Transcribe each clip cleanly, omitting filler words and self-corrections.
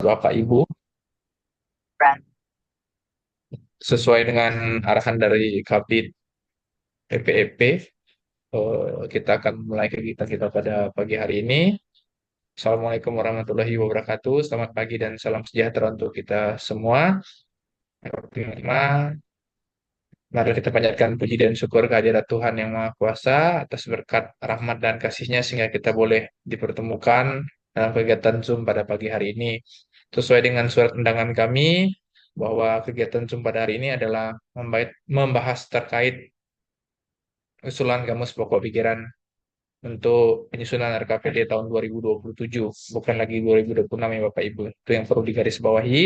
Bapak Ibu, sesuai dengan arahan dari Kabid PPEP, kita akan mulai kegiatan kita pada pagi hari ini. Assalamualaikum warahmatullahi wabarakatuh. Selamat pagi dan salam sejahtera untuk kita semua. Yang pertama, mari kita panjatkan puji dan syukur kehadirat Tuhan Yang Maha Kuasa atas berkat rahmat dan kasih-Nya sehingga kita boleh dipertemukan dalam kegiatan Zoom pada pagi hari ini. Sesuai dengan surat undangan kami bahwa kegiatan Zoom pada hari ini adalah membahas terkait usulan Kamus Pokok Pikiran untuk penyusunan RKPD tahun 2027, bukan lagi 2026 ya Bapak Ibu. Itu yang perlu digarisbawahi.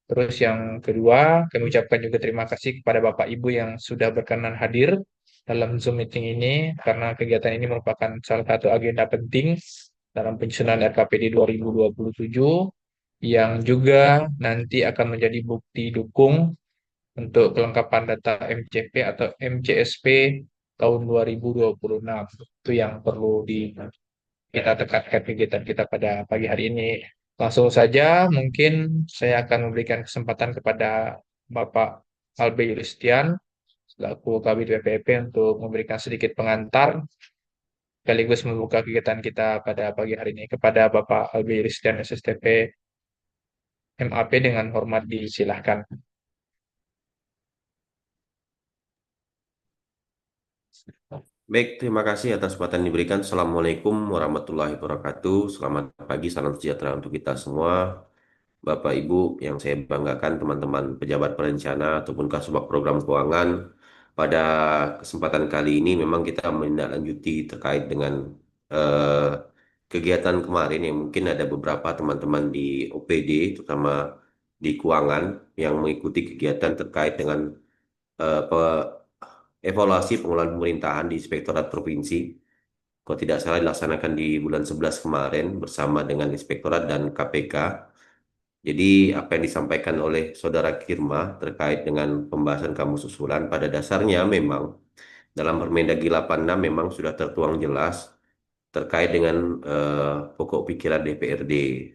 Terus yang kedua, kami ucapkan juga terima kasih kepada Bapak Ibu yang sudah berkenan hadir dalam Zoom meeting ini, karena kegiatan ini merupakan salah satu agenda penting dalam penyusunan RKPD 2027, yang juga nanti akan menjadi bukti dukung untuk kelengkapan data MCP atau MCSP tahun 2026. Itu yang perlu kita tekankan kegiatan kita pada pagi hari ini. Langsung saja, mungkin saya akan memberikan kesempatan kepada Bapak Albe Yulistian selaku Kabid BPP untuk memberikan sedikit pengantar sekaligus membuka kegiatan kita pada pagi hari ini. Kepada Bapak Albe Yulistian SSTP MAP dengan hormat disilahkan. Baik, terima kasih atas kesempatan yang diberikan. Assalamualaikum warahmatullahi wabarakatuh. Selamat pagi, salam sejahtera untuk kita semua. Bapak, Ibu yang saya banggakan, teman-teman pejabat perencana ataupun kasubag program keuangan. Pada kesempatan kali ini memang kita menindaklanjuti terkait dengan eh, kegiatan kemarin yang mungkin ada beberapa teman-teman di OPD, terutama di keuangan, yang mengikuti kegiatan terkait dengan evaluasi pengelolaan pemerintahan di Inspektorat Provinsi. Kalau tidak salah dilaksanakan di bulan 11 kemarin bersama dengan Inspektorat dan KPK. Jadi apa yang disampaikan oleh Saudara Kirma terkait dengan pembahasan kamus susulan pada dasarnya memang dalam Permendagri 86 memang sudah tertuang jelas terkait dengan pokok pikiran DPRD.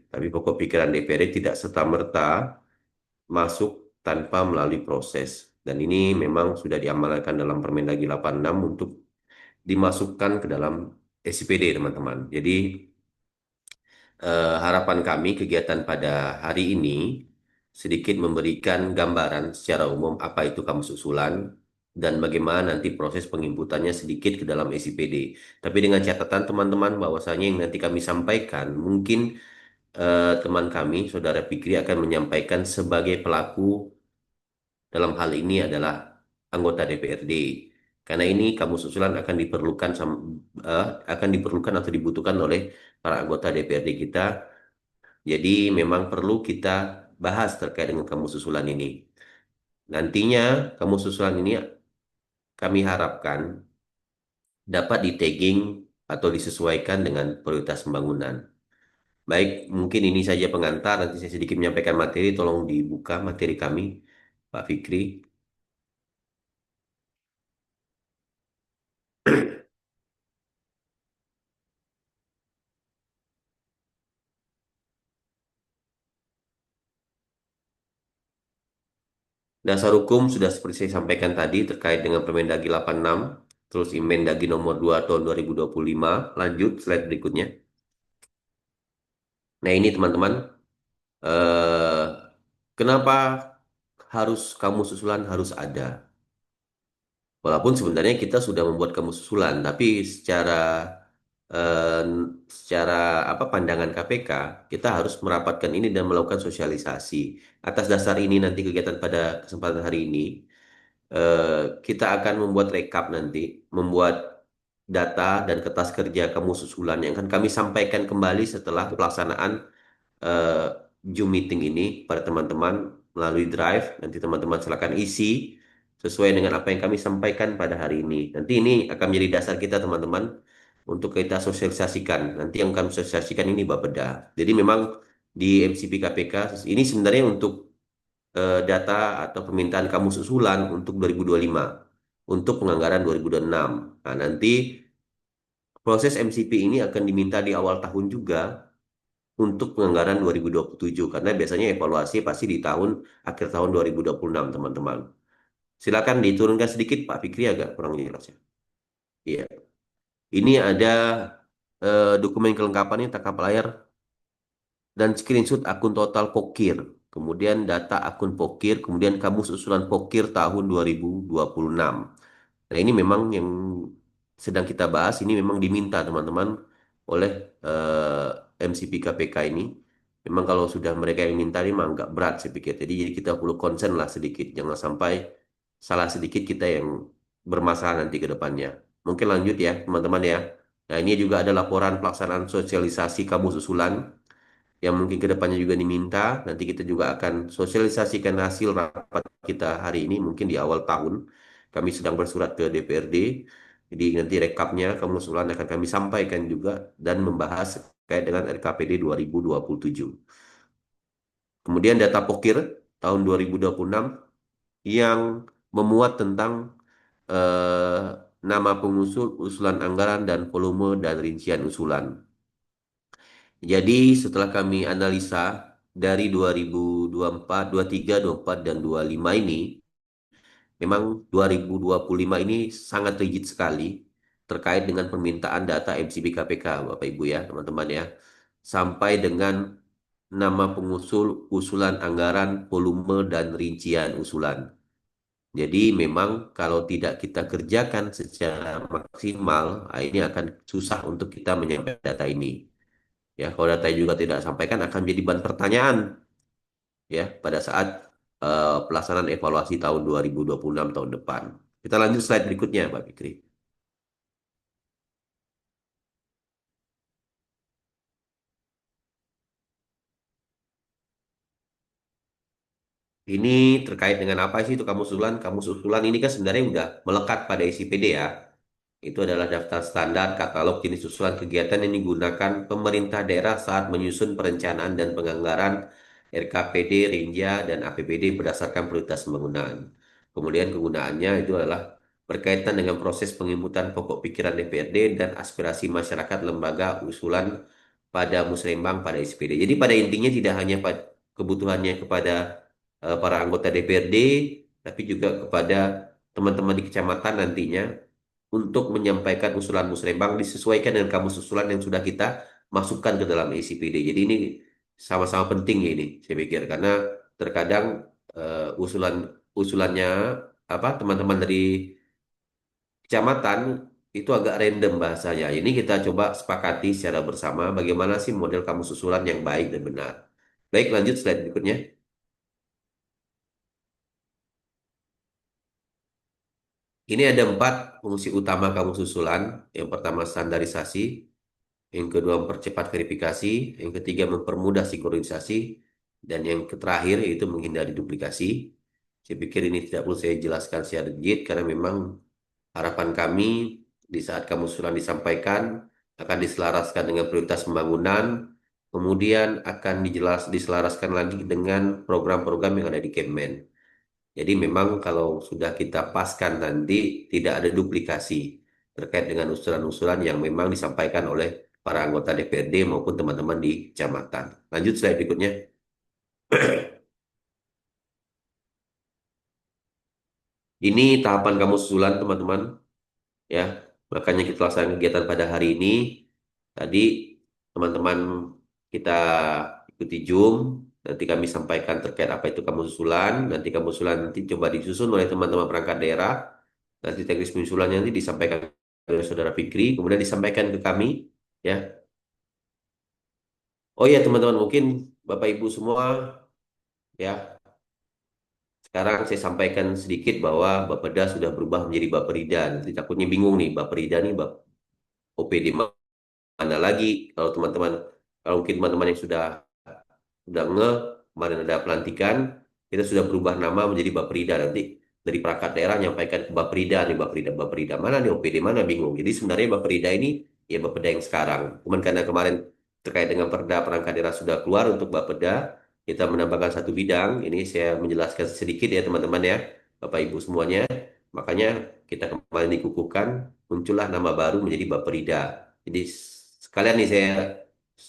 Tapi pokok pikiran DPRD tidak serta-merta masuk tanpa melalui proses. Dan ini memang sudah diamalkan dalam Permendagri 86 untuk dimasukkan ke dalam SIPD, teman-teman. Jadi harapan kami kegiatan pada hari ini sedikit memberikan gambaran secara umum apa itu kamus usulan dan bagaimana nanti proses penginputannya sedikit ke dalam SIPD. Tapi dengan catatan teman-teman bahwasanya yang nanti kami sampaikan mungkin teman kami, Saudara Fikri akan menyampaikan sebagai pelaku dalam hal ini adalah anggota DPRD. Karena ini kamus usulan akan diperlukan atau dibutuhkan oleh para anggota DPRD kita. Jadi memang perlu kita bahas terkait dengan kamus usulan ini. Nantinya kamus usulan ini kami harapkan dapat di-tagging atau disesuaikan dengan prioritas pembangunan. Baik, mungkin ini saja pengantar. Nanti saya sedikit menyampaikan materi. Tolong dibuka materi kami, Pak Fikri. Dasar hukum sudah seperti saya sampaikan tadi terkait dengan Permendagri 86, terus Inmendagri nomor 2 tahun 2025. Lanjut slide berikutnya. Nah ini teman-teman, eh, kenapa harus kamus susulan harus ada? Walaupun sebenarnya kita sudah membuat kamus susulan, tapi eh, secara apa pandangan KPK, kita harus merapatkan ini dan melakukan sosialisasi. Atas dasar ini nanti kegiatan pada kesempatan hari ini kita akan membuat rekap nanti, membuat data dan kertas kerja kamu susulan yang akan kami sampaikan kembali setelah pelaksanaan eh, Zoom meeting ini pada teman-teman melalui Drive. Nanti teman-teman silakan isi sesuai dengan apa yang kami sampaikan pada hari ini. Nanti ini akan menjadi dasar kita teman-teman untuk kita sosialisasikan. Nanti yang kami sosialisasikan ini Bapeda. Jadi memang di MCP KPK ini sebenarnya untuk data atau permintaan kamus usulan untuk 2025 untuk penganggaran 2026. Nah, nanti proses MCP ini akan diminta di awal tahun juga untuk penganggaran 2027 karena biasanya evaluasi pasti di akhir tahun 2026 teman-teman. Silakan diturunkan sedikit Pak Fikri agak kurang jelas ya. Iya. Ini ada dokumen kelengkapannya tangkap layar dan screenshot akun total Pokir. Kemudian data akun Pokir, kemudian kamus usulan Pokir tahun 2026. Nah, ini memang yang sedang kita bahas, ini memang diminta teman-teman oleh MCP KPK ini. Memang kalau sudah mereka yang minta ini memang agak berat saya pikir. Jadi kita perlu concern lah sedikit. Jangan sampai salah sedikit kita yang bermasalah nanti ke depannya. Mungkin lanjut ya teman-teman ya. Nah ini juga ada laporan pelaksanaan sosialisasi kamus usulan yang mungkin ke depannya juga diminta. Nanti kita juga akan sosialisasikan hasil rapat kita hari ini, mungkin di awal tahun. Kami sedang bersurat ke DPRD. Jadi nanti rekapnya, kemusulan akan kami sampaikan juga dan membahas terkait dengan RKPD 2027. Kemudian data Pokir tahun 2026 yang memuat tentang eh, nama pengusul, usulan anggaran, dan volume dan rincian usulan. Jadi setelah kami analisa dari 2024, 23, 24, dan 25 ini, memang 2025 ini sangat rigid sekali terkait dengan permintaan data MCB KPK, Bapak Ibu ya, teman-teman ya. Sampai dengan nama pengusul, usulan anggaran, volume, dan rincian usulan. Jadi memang kalau tidak kita kerjakan secara maksimal, ini akan susah untuk kita menyampaikan data ini. Ya, kalau data juga tidak sampaikan akan menjadi bahan pertanyaan ya pada saat pelaksanaan evaluasi tahun 2026 tahun depan. Kita lanjut slide berikutnya, Pak Fikri. Ini terkait dengan apa sih itu kamus usulan? Kamus usulan ini kan sebenarnya udah melekat pada isi PD ya. Itu adalah daftar standar katalog jenis usulan kegiatan yang digunakan pemerintah daerah saat menyusun perencanaan dan penganggaran RKPD, Rinja, dan APBD berdasarkan prioritas pembangunan. Kemudian kegunaannya itu adalah berkaitan dengan proses penginputan pokok pikiran DPRD dan aspirasi masyarakat lembaga usulan pada musrembang pada SPD. Jadi pada intinya tidak hanya kebutuhannya kepada para anggota DPRD, tapi juga kepada teman-teman di kecamatan nantinya untuk menyampaikan usulan musrembang disesuaikan dengan kamus usulan yang sudah kita masukkan ke dalam ICPD. Jadi ini sama-sama penting ini, saya pikir, karena terkadang usulan usulannya apa teman-teman dari kecamatan itu agak random bahasanya. Ini kita coba sepakati secara bersama bagaimana sih model kamus usulan yang baik dan benar. Baik, lanjut slide berikutnya. Ini ada 4 fungsi utama kamus usulan. Yang pertama standarisasi, yang kedua mempercepat verifikasi, yang ketiga mempermudah sinkronisasi, dan yang terakhir yaitu menghindari duplikasi. Saya pikir ini tidak perlu saya jelaskan secara rigid karena memang harapan kami di saat kamu usulan disampaikan akan diselaraskan dengan prioritas pembangunan, kemudian akan diselaraskan lagi dengan program-program yang ada di Kemen. Jadi memang kalau sudah kita paskan nanti tidak ada duplikasi terkait dengan usulan-usulan yang memang disampaikan oleh para anggota DPRD maupun teman-teman di kecamatan. Lanjut slide berikutnya. Ini tahapan kamu usulan teman-teman ya. Makanya kita laksanakan kegiatan pada hari ini. Tadi teman-teman kita ikuti Zoom. Nanti kami sampaikan terkait apa itu kamu usulan. Nanti kamu usulan nanti coba disusun oleh teman-teman perangkat daerah. Nanti teknis penyusulannya nanti disampaikan oleh Saudara Fikri, kemudian disampaikan ke kami. Ya. Oh ya teman-teman, mungkin Bapak Ibu semua ya. Sekarang saya sampaikan sedikit bahwa Bapeda sudah berubah menjadi Baperida. Nanti takutnya bingung nih, Baperida nih OPD mana lagi? Kalau teman-teman, kalau mungkin teman-teman yang sudah kemarin ada pelantikan, kita sudah berubah nama menjadi Baperida. Nanti dari perangkat daerah nyampaikan ke Baperida nih, Baperida, Baperida mana nih OPD mana bingung. Jadi sebenarnya Baperida ini ya Bapeda yang sekarang. Cuman karena kemarin terkait dengan Perda perangkat daerah sudah keluar untuk Bapeda, kita menambahkan satu bidang. Ini saya menjelaskan sedikit ya teman-teman ya, Bapak Ibu semuanya. Makanya kita kemarin dikukuhkan, muncullah nama baru menjadi Baperida. Jadi sekalian nih saya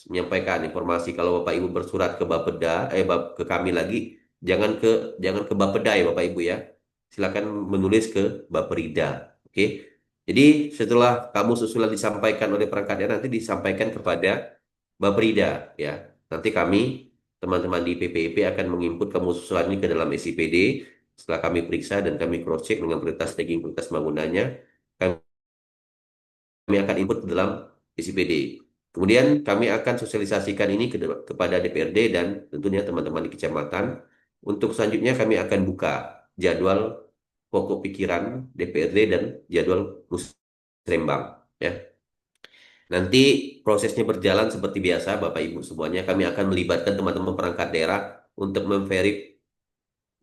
menyampaikan informasi kalau Bapak Ibu bersurat ke Bapeda, ke kami lagi, jangan ke jangan ke Bapeda ya Bapak Ibu ya. Silakan menulis ke Baperida. Oke. Jadi setelah kamu susulan disampaikan oleh perangkat daerah nanti disampaikan kepada Baperida ya. Nanti kami teman-teman di PPIP akan menginput kamu susulan ini ke dalam SIPD. Setelah kami periksa dan kami cross check dengan prioritas tagging prioritas bangunannya, kami akan input ke dalam SIPD. Kemudian kami akan sosialisasikan ini kepada DPRD dan tentunya teman-teman di kecamatan. Untuk selanjutnya kami akan buka jadwal pokok pikiran DPRD dan jadwal musrembang. Ya. Nanti prosesnya berjalan seperti biasa, Bapak Ibu semuanya. Kami akan melibatkan teman-teman perangkat daerah untuk memverif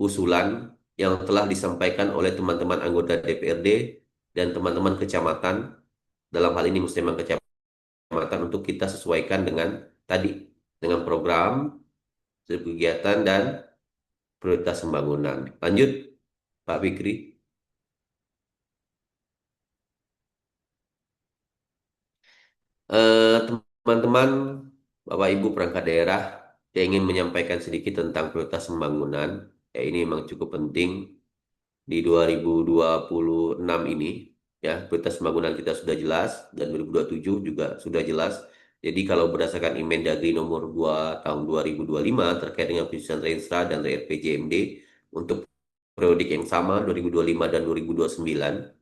usulan yang telah disampaikan oleh teman-teman anggota DPRD dan teman-teman kecamatan, dalam hal ini musrembang kecamatan, untuk kita sesuaikan dengan tadi, dengan program, kegiatan, dan prioritas pembangunan. Lanjut, Pak Fikri. Teman-teman, Bapak Ibu perangkat daerah, saya ingin menyampaikan sedikit tentang prioritas pembangunan. Ya, ini memang cukup penting di 2026 ini. Ya, prioritas pembangunan kita sudah jelas dan 2027 juga sudah jelas. Jadi kalau berdasarkan Inmendagri nomor 2 tahun 2025 terkait dengan penyusunan Renstra dan RPJMD untuk periodik yang sama 2025 dan 2029,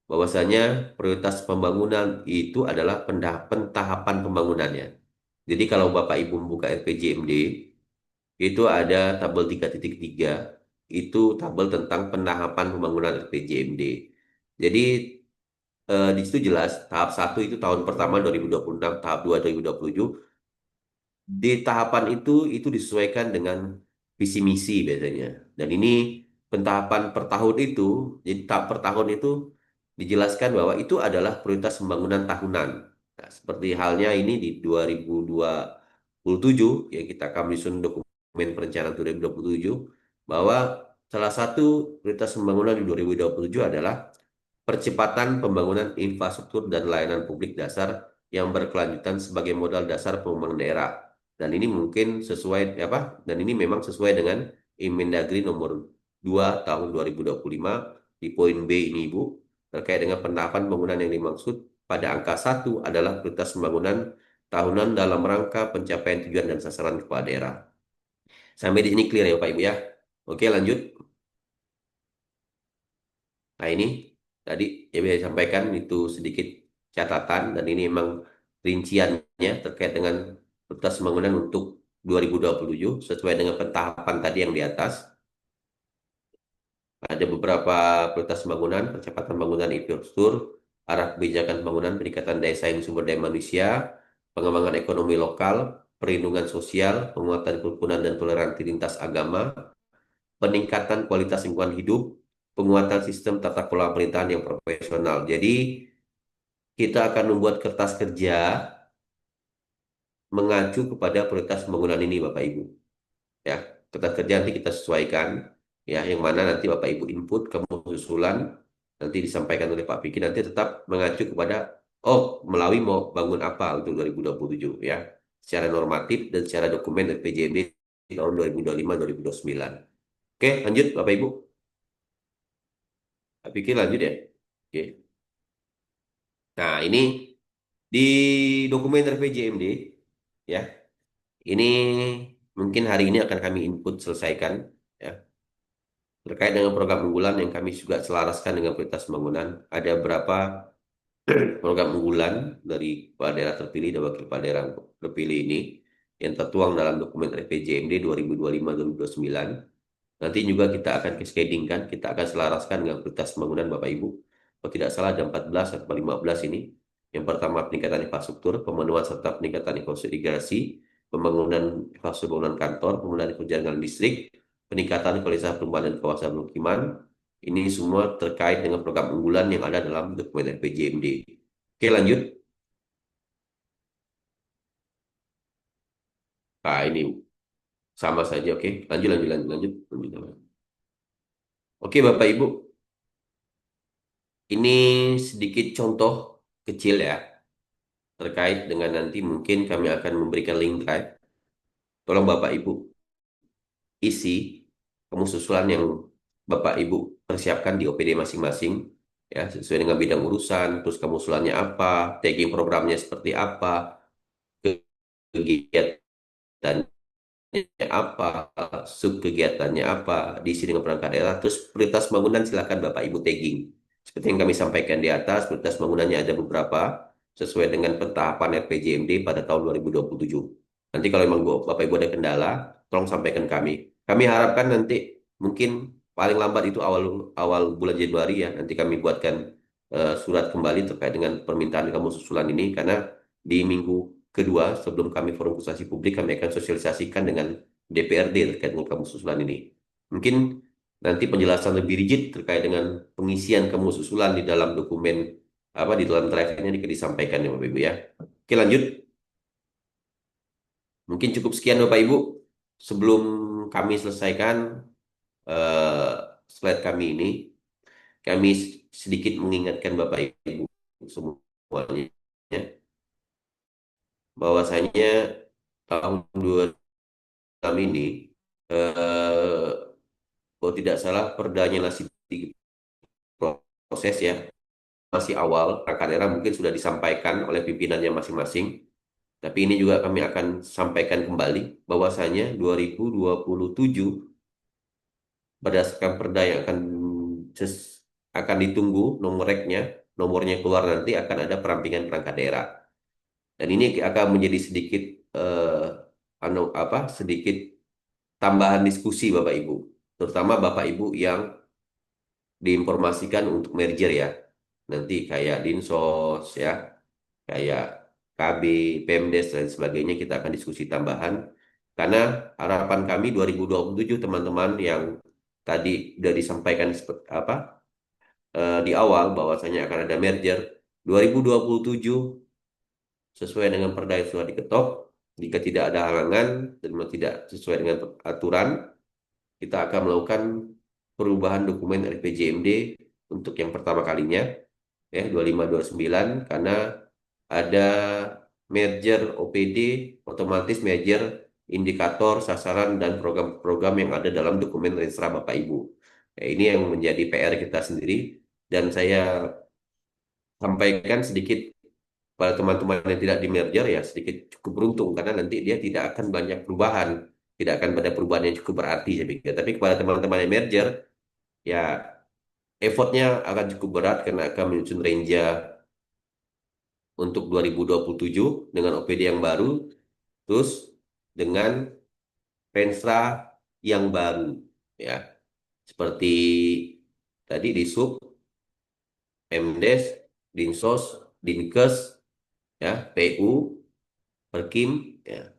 bahwasanya prioritas pembangunan itu adalah pentahapan pembangunannya. Jadi kalau Bapak Ibu membuka RPJMD, itu ada tabel 3.3, itu tabel tentang pentahapan pembangunan RPJMD. Jadi di situ jelas tahap satu itu tahun pertama 2026, tahap 2 2027. Di tahapan itu disesuaikan dengan visi misi biasanya. Dan ini pentahapan per tahun itu, jadi tahap per tahun itu dijelaskan bahwa itu adalah prioritas pembangunan tahunan. Nah, seperti halnya ini di 2027 yang kita kami susun dokumen perencanaan 2027, bahwa salah satu prioritas pembangunan di 2027 adalah percepatan pembangunan infrastruktur dan layanan publik dasar yang berkelanjutan sebagai modal dasar pembangunan daerah. Dan ini mungkin sesuai apa? Dan ini memang sesuai dengan Inmendagri nomor 2 tahun 2025 di poin B ini Ibu, terkait dengan penerapan pembangunan yang dimaksud pada angka 1 adalah prioritas pembangunan tahunan dalam rangka pencapaian tujuan dan sasaran kepala daerah. Sampai di sini clear ya Pak Ibu ya. Oke, lanjut. Nah ini tadi yang saya sampaikan itu sedikit catatan dan ini memang rinciannya terkait dengan prioritas pembangunan untuk 2027 sesuai dengan pentahapan tadi yang di atas. Ada beberapa prioritas pembangunan, percepatan pembangunan infrastruktur, arah kebijakan pembangunan, peningkatan daya saing sumber daya manusia, pengembangan ekonomi lokal, perlindungan sosial, penguatan kerukunan dan toleransi lintas agama, peningkatan kualitas lingkungan hidup, penguatan sistem tata kelola pemerintahan yang profesional. Jadi, kita akan membuat kertas kerja mengacu kepada prioritas pembangunan ini, Bapak Ibu. Ya, kertas kerja nanti kita sesuaikan, ya, yang mana nanti Bapak Ibu input, kamu usulan, nanti disampaikan oleh Pak Piki, nanti tetap mengacu kepada, oh, Melawi mau bangun apa untuk 2027, ya, secara normatif dan secara dokumen RPJMD tahun 2025-2029. Oke, lanjut Bapak Ibu. Pak Piki lanjut ya. Oke. Nah, ini di dokumen RPJMD, ya, ini mungkin hari ini akan kami input selesaikan, ya, terkait dengan program unggulan yang kami juga selaraskan dengan prioritas pembangunan. Ada berapa program unggulan dari kepala daerah terpilih dan wakil kepala daerah terpilih ini yang tertuang dalam dokumen RPJMD 2025-2029. Nanti juga kita akan cascadingkan, kita akan selaraskan dengan prioritas pembangunan Bapak Ibu. Kalau tidak salah ada 14 atau 15 ini. Yang pertama peningkatan infrastruktur, pemenuhan serta peningkatan infrastruktur irigasi, pembangunan infrastruktur bangunan kantor, pembangunan jaringan listrik, peningkatan kualitas perumahan dan kawasan pemukiman. Ini semua terkait dengan program unggulan yang ada dalam dokumen RPJMD. Oke, lanjut. Nah, ini sama saja. Oke, lanjut, lanjut, lanjut, lanjut. Lanjut. Oke, Bapak Ibu, ini sedikit contoh kecil ya, terkait dengan nanti mungkin kami akan memberikan link drive. Tolong Bapak Ibu isi kamu susulan yang Bapak Ibu persiapkan di OPD masing-masing ya sesuai dengan bidang urusan, terus kamu usulannya apa, tagging programnya seperti apa, kegiatan apa, sub kegiatannya apa, diisi dengan perangkat daerah, terus prioritas bangunan silakan Bapak Ibu tagging. Seperti yang kami sampaikan di atas, prioritas bangunannya ada beberapa sesuai dengan pentahapan RPJMD pada tahun 2027. Nanti kalau memang Bapak Ibu ada kendala, tolong sampaikan kami. Kami harapkan nanti mungkin paling lambat itu awal awal bulan Januari ya, nanti kami buatkan surat kembali terkait dengan permintaan kamu susulan ini karena di minggu kedua, sebelum kami forum konsultasi publik, kami akan sosialisasikan dengan DPRD terkait dengan kamus susulan ini. Mungkin nanti penjelasan lebih rigid terkait dengan pengisian kamus susulan di dalam dokumen apa di dalam drive-nya ini disampaikan ya Bapak Ibu ya. Oke lanjut. Mungkin cukup sekian Bapak Ibu. Sebelum kami selesaikan eh, slide kami ini, kami sedikit mengingatkan Bapak Ibu semuanya ya, bahwasanya tahun 2006 ini eh, kalau tidak salah perdanya masih proses ya masih awal perangkat daerah mungkin sudah disampaikan oleh pimpinannya masing-masing tapi ini juga kami akan sampaikan kembali bahwasanya 2027 berdasarkan perda yang akan ditunggu nomornya keluar nanti akan ada perampingan perangkat daerah dan ini akan menjadi sedikit sedikit tambahan diskusi Bapak Ibu terutama Bapak Ibu yang diinformasikan untuk merger ya. Nanti kayak Dinsos ya, kayak KB, Pemdes dan sebagainya kita akan diskusi tambahan. Karena harapan kami 2027 teman-teman yang tadi sudah disampaikan di awal bahwasanya akan ada merger 2027 sesuai dengan perda yang sudah diketok. Jika tidak ada halangan dan memang tidak sesuai dengan aturan, kita akan melakukan perubahan dokumen RPJMD untuk yang pertama kalinya ya 2529 karena ada merger OPD otomatis merger indikator sasaran dan program-program yang ada dalam dokumen Renstra Bapak Ibu. Ya, ini yang menjadi PR kita sendiri dan saya sampaikan sedikit pada teman-teman yang tidak di merger ya sedikit cukup beruntung karena nanti dia tidak akan banyak perubahan, tidak akan ada perubahan yang cukup berarti saya pikir. Tapi kepada teman-teman yang merger ya effortnya akan cukup berat karena akan menyusun range untuk 2027 dengan OPD yang baru, terus dengan Renstra yang baru, ya. Seperti tadi di Sub, MDes, Dinsos, Dinkes, ya, PU, Perkim, ya.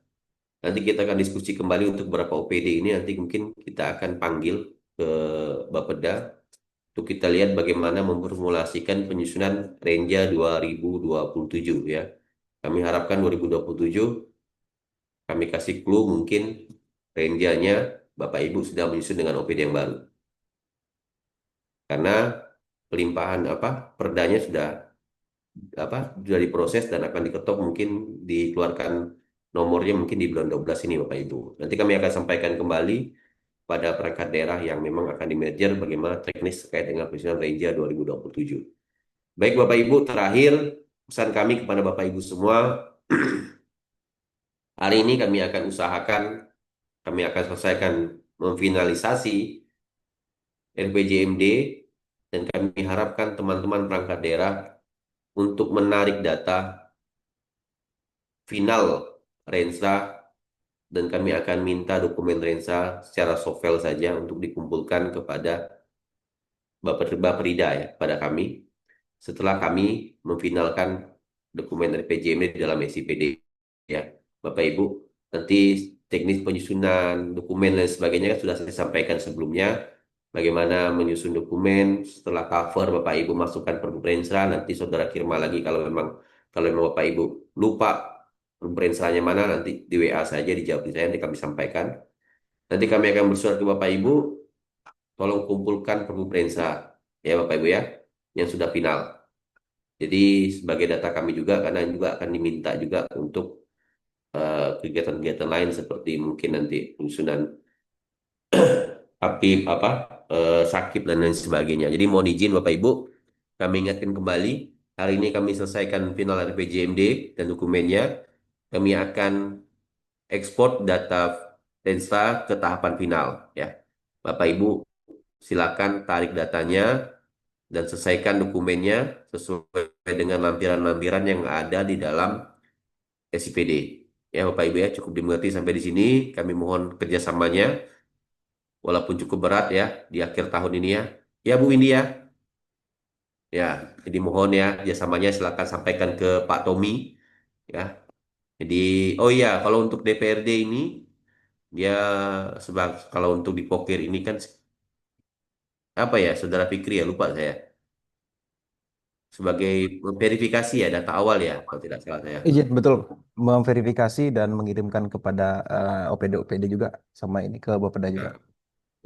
Nanti kita akan diskusi kembali untuk beberapa OPD ini, nanti mungkin kita akan panggil ke Bapeda untuk kita lihat bagaimana memformulasikan penyusunan Renja 2027 ya. Kami harapkan 2027 kami kasih clue mungkin Renjanya Bapak Ibu sudah menyusun dengan OPD yang baru. Karena pelimpahan perdanya sudah diproses dan akan diketok mungkin dikeluarkan nomornya mungkin di bulan 12 ini Bapak Ibu. Nanti kami akan sampaikan kembali pada perangkat daerah yang memang akan di-merger bagaimana teknis terkait dengan penyusunan Renja 2027. Baik Bapak Ibu, terakhir pesan kami kepada Bapak Ibu semua, hari ini kami akan selesaikan memfinalisasi RPJMD dan kami harapkan teman-teman perangkat daerah untuk menarik data final Rensa dan kami akan minta dokumen Rensa secara soft file saja untuk dikumpulkan kepada Baperida ya pada kami setelah kami memfinalkan dokumen RPJMD di dalam SIPD ya Bapak Ibu nanti teknis penyusunan dokumen dan sebagainya kan sudah saya sampaikan sebelumnya bagaimana menyusun dokumen setelah cover Bapak Ibu masukkan perbubrensra nanti saudara kirim lagi kalau memang Bapak Ibu lupa perbubrensranya mana nanti di WA saja dijawab di saya nanti kami sampaikan nanti kami akan bersurat ke Bapak Ibu tolong kumpulkan perbubrensra ya Bapak Ibu ya yang sudah final Jadi sebagai data kami juga, karena juga akan diminta juga untuk kegiatan-kegiatan lain seperti mungkin nanti penyusunan aktif sakit dan lain sebagainya. Jadi mohon izin Bapak Ibu, kami ingatkan kembali, hari ini kami selesaikan final RPJMD dan dokumennya. Kami akan ekspor data Densta ke tahapan final ya. Bapak Ibu silakan tarik datanya dan selesaikan dokumennya sesuai dengan lampiran-lampiran yang ada di dalam SIPD. Ya Bapak Ibu ya, cukup dimengerti sampai di sini. Kami mohon kerjasamanya, walaupun cukup berat ya di akhir tahun ini ya. Ya Bu Windy ya. Ya, jadi mohon ya kerjasamanya silakan sampaikan ke Pak Tommy ya. Jadi, oh iya, kalau untuk DPRD ini dia kalau untuk di Pokir ini kan apa ya, Saudara Fikri ya, lupa saya. Sebagai verifikasi ya data awal ya, kalau tidak salah saya. Izin betul memverifikasi dan mengirimkan kepada OPD juga sama ini ke Bapeda juga. Nah,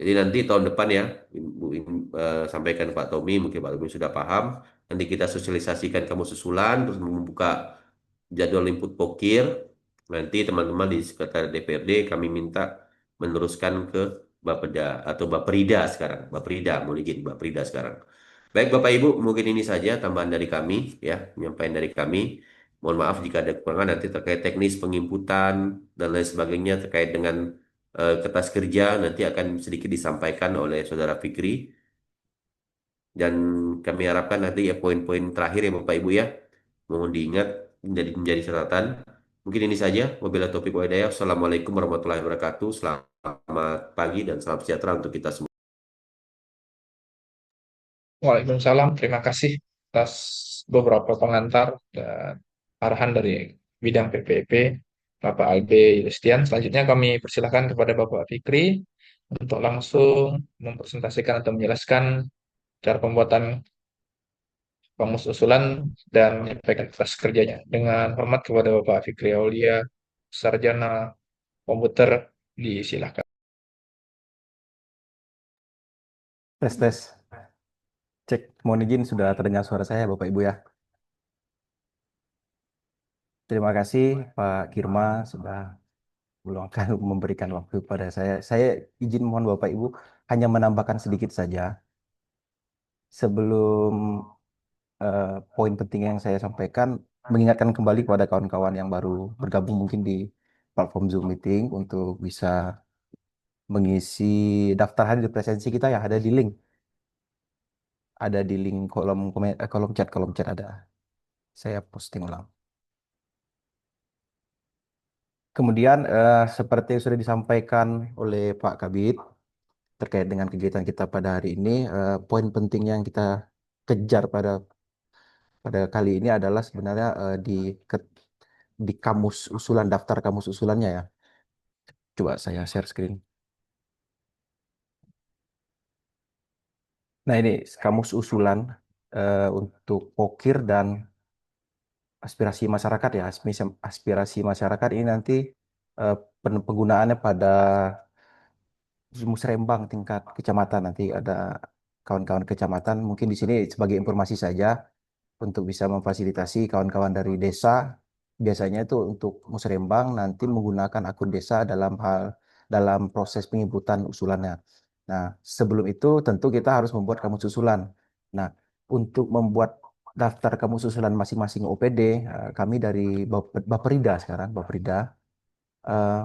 jadi nanti tahun depan ya, sampaikan Pak Tommy, mungkin Pak Tommy sudah paham. Nanti kita sosialisasikan kamu susulan, terus membuka jadwal input pokir. Nanti teman-teman di sekretariat DPRD kami minta meneruskan ke Bapeda atau Baperida sekarang. Baperida, mau izin Baperida sekarang. Baik Bapak Ibu, mungkin ini saja tambahan dari kami ya, penyampaian dari kami. Mohon maaf jika ada kekurangan nanti terkait teknis penginputan dan lain sebagainya terkait dengan kertas kerja nanti akan sedikit disampaikan oleh Saudara Fikri dan kami harapkan nanti ya poin-poin terakhir ya Bapak Ibu ya mohon diingat menjadi catatan. Mungkin ini saja. Wabillahi taufiq wa hidayah. Assalamualaikum warahmatullahi wabarakatuh. Selamat pagi dan salam sejahtera untuk kita semua. Waalaikumsalam. Terima kasih atas beberapa pengantar dan arahan dari bidang PPP, Bapak Albe Yulistian. Selanjutnya kami persilahkan kepada Bapak Fikri untuk langsung mempresentasikan atau menjelaskan cara pembuatan kamus usulan dan menyampaikan kelas kerjanya. Dengan hormat kepada Bapak Fikri Aulia, Sarjana Komputer, disilahkan. Tes tes cek, mohon izin sudah terdengar suara saya Bapak Ibu ya. Terima kasih Pak Kirma sudah meluangkan memberikan waktu pada saya. Saya izin mohon Bapak Ibu hanya menambahkan sedikit saja sebelum eh, poin penting yang saya sampaikan, mengingatkan kembali kepada kawan-kawan yang baru bergabung mungkin di platform Zoom meeting untuk bisa mengisi daftar hadir presensi kita ya, ada di link kolom chat ada, saya posting ulang. Kemudian seperti yang sudah disampaikan oleh Pak Kabid terkait dengan kegiatan kita pada hari ini, poin penting yang kita kejar pada pada kali ini adalah sebenarnya di kamus usulan, daftar kamus usulannya ya. Coba saya share screen. Nah ini kamus usulan untuk pokir dan aspirasi masyarakat ya. Aspirasi masyarakat ini nanti eh, penggunaannya pada musrembang tingkat kecamatan, nanti ada kawan-kawan kecamatan. Mungkin di sini sebagai informasi saja untuk bisa memfasilitasi kawan-kawan dari desa. Biasanya itu untuk musrembang nanti menggunakan akun desa dalam proses penginputan usulannya. Nah, sebelum itu tentu kita harus membuat kamus usulan. Nah, untuk membuat daftar kamus usulan masing-masing OPD, kami dari Baperida sekarang, Baperida eh,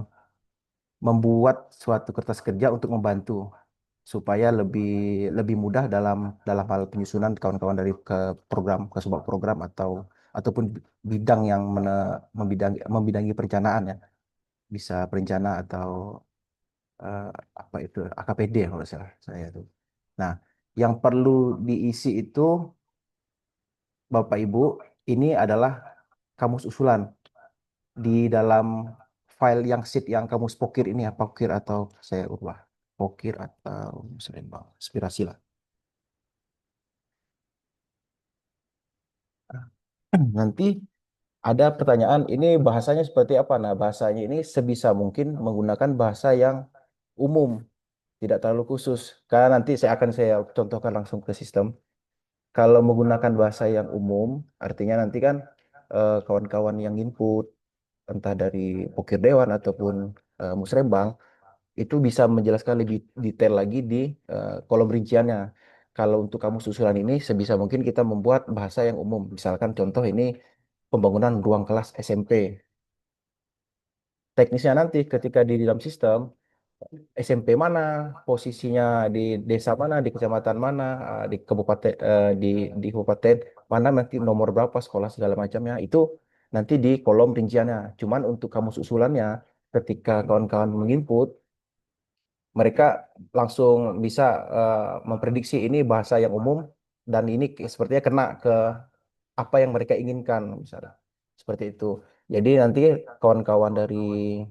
membuat suatu kertas kerja untuk membantu supaya lebih lebih mudah dalam hal penyusunan kawan-kawan dari ke program, ke sebuah program ataupun bidang yang membidangi perencanaan ya, bisa perencana atau eh, apa itu AKPD kalau salah saya itu. Nah, yang perlu diisi itu Bapak Ibu, ini adalah kamus usulan di dalam file yang sheet yang kamus pokir ini ya, pokir atau saya ubah pokir atau Musrembang, aspirasi lah. Nanti ada pertanyaan, ini bahasanya seperti apa? Nah, bahasanya ini sebisa mungkin menggunakan bahasa yang umum, tidak terlalu khusus. Karena nanti saya contohkan langsung ke sistem. kalau menggunakan bahasa yang umum, artinya nanti kan kawan-kawan yang input, entah dari Pokir Dewan ataupun Musrembang, itu bisa menjelaskan lebih detail lagi di kolom rinciannya. Kalau untuk kamu susulan ini, sebisa mungkin kita membuat bahasa yang umum. Misalkan contoh ini pembangunan ruang kelas SMP. Teknisnya nanti ketika di dalam sistem, SMP mana, posisinya di desa mana, di kecamatan mana, di kabupaten, di kabupaten mana, nanti nomor berapa sekolah segala macamnya, itu nanti di kolom rinciannya. Cuman untuk kamu susulannya, ketika kawan-kawan menginput, mereka langsung bisa memprediksi ini bahasa yang umum dan ini sepertinya kena ke apa yang mereka inginkan misalnya. Seperti itu. Jadi nanti kawan-kawan dari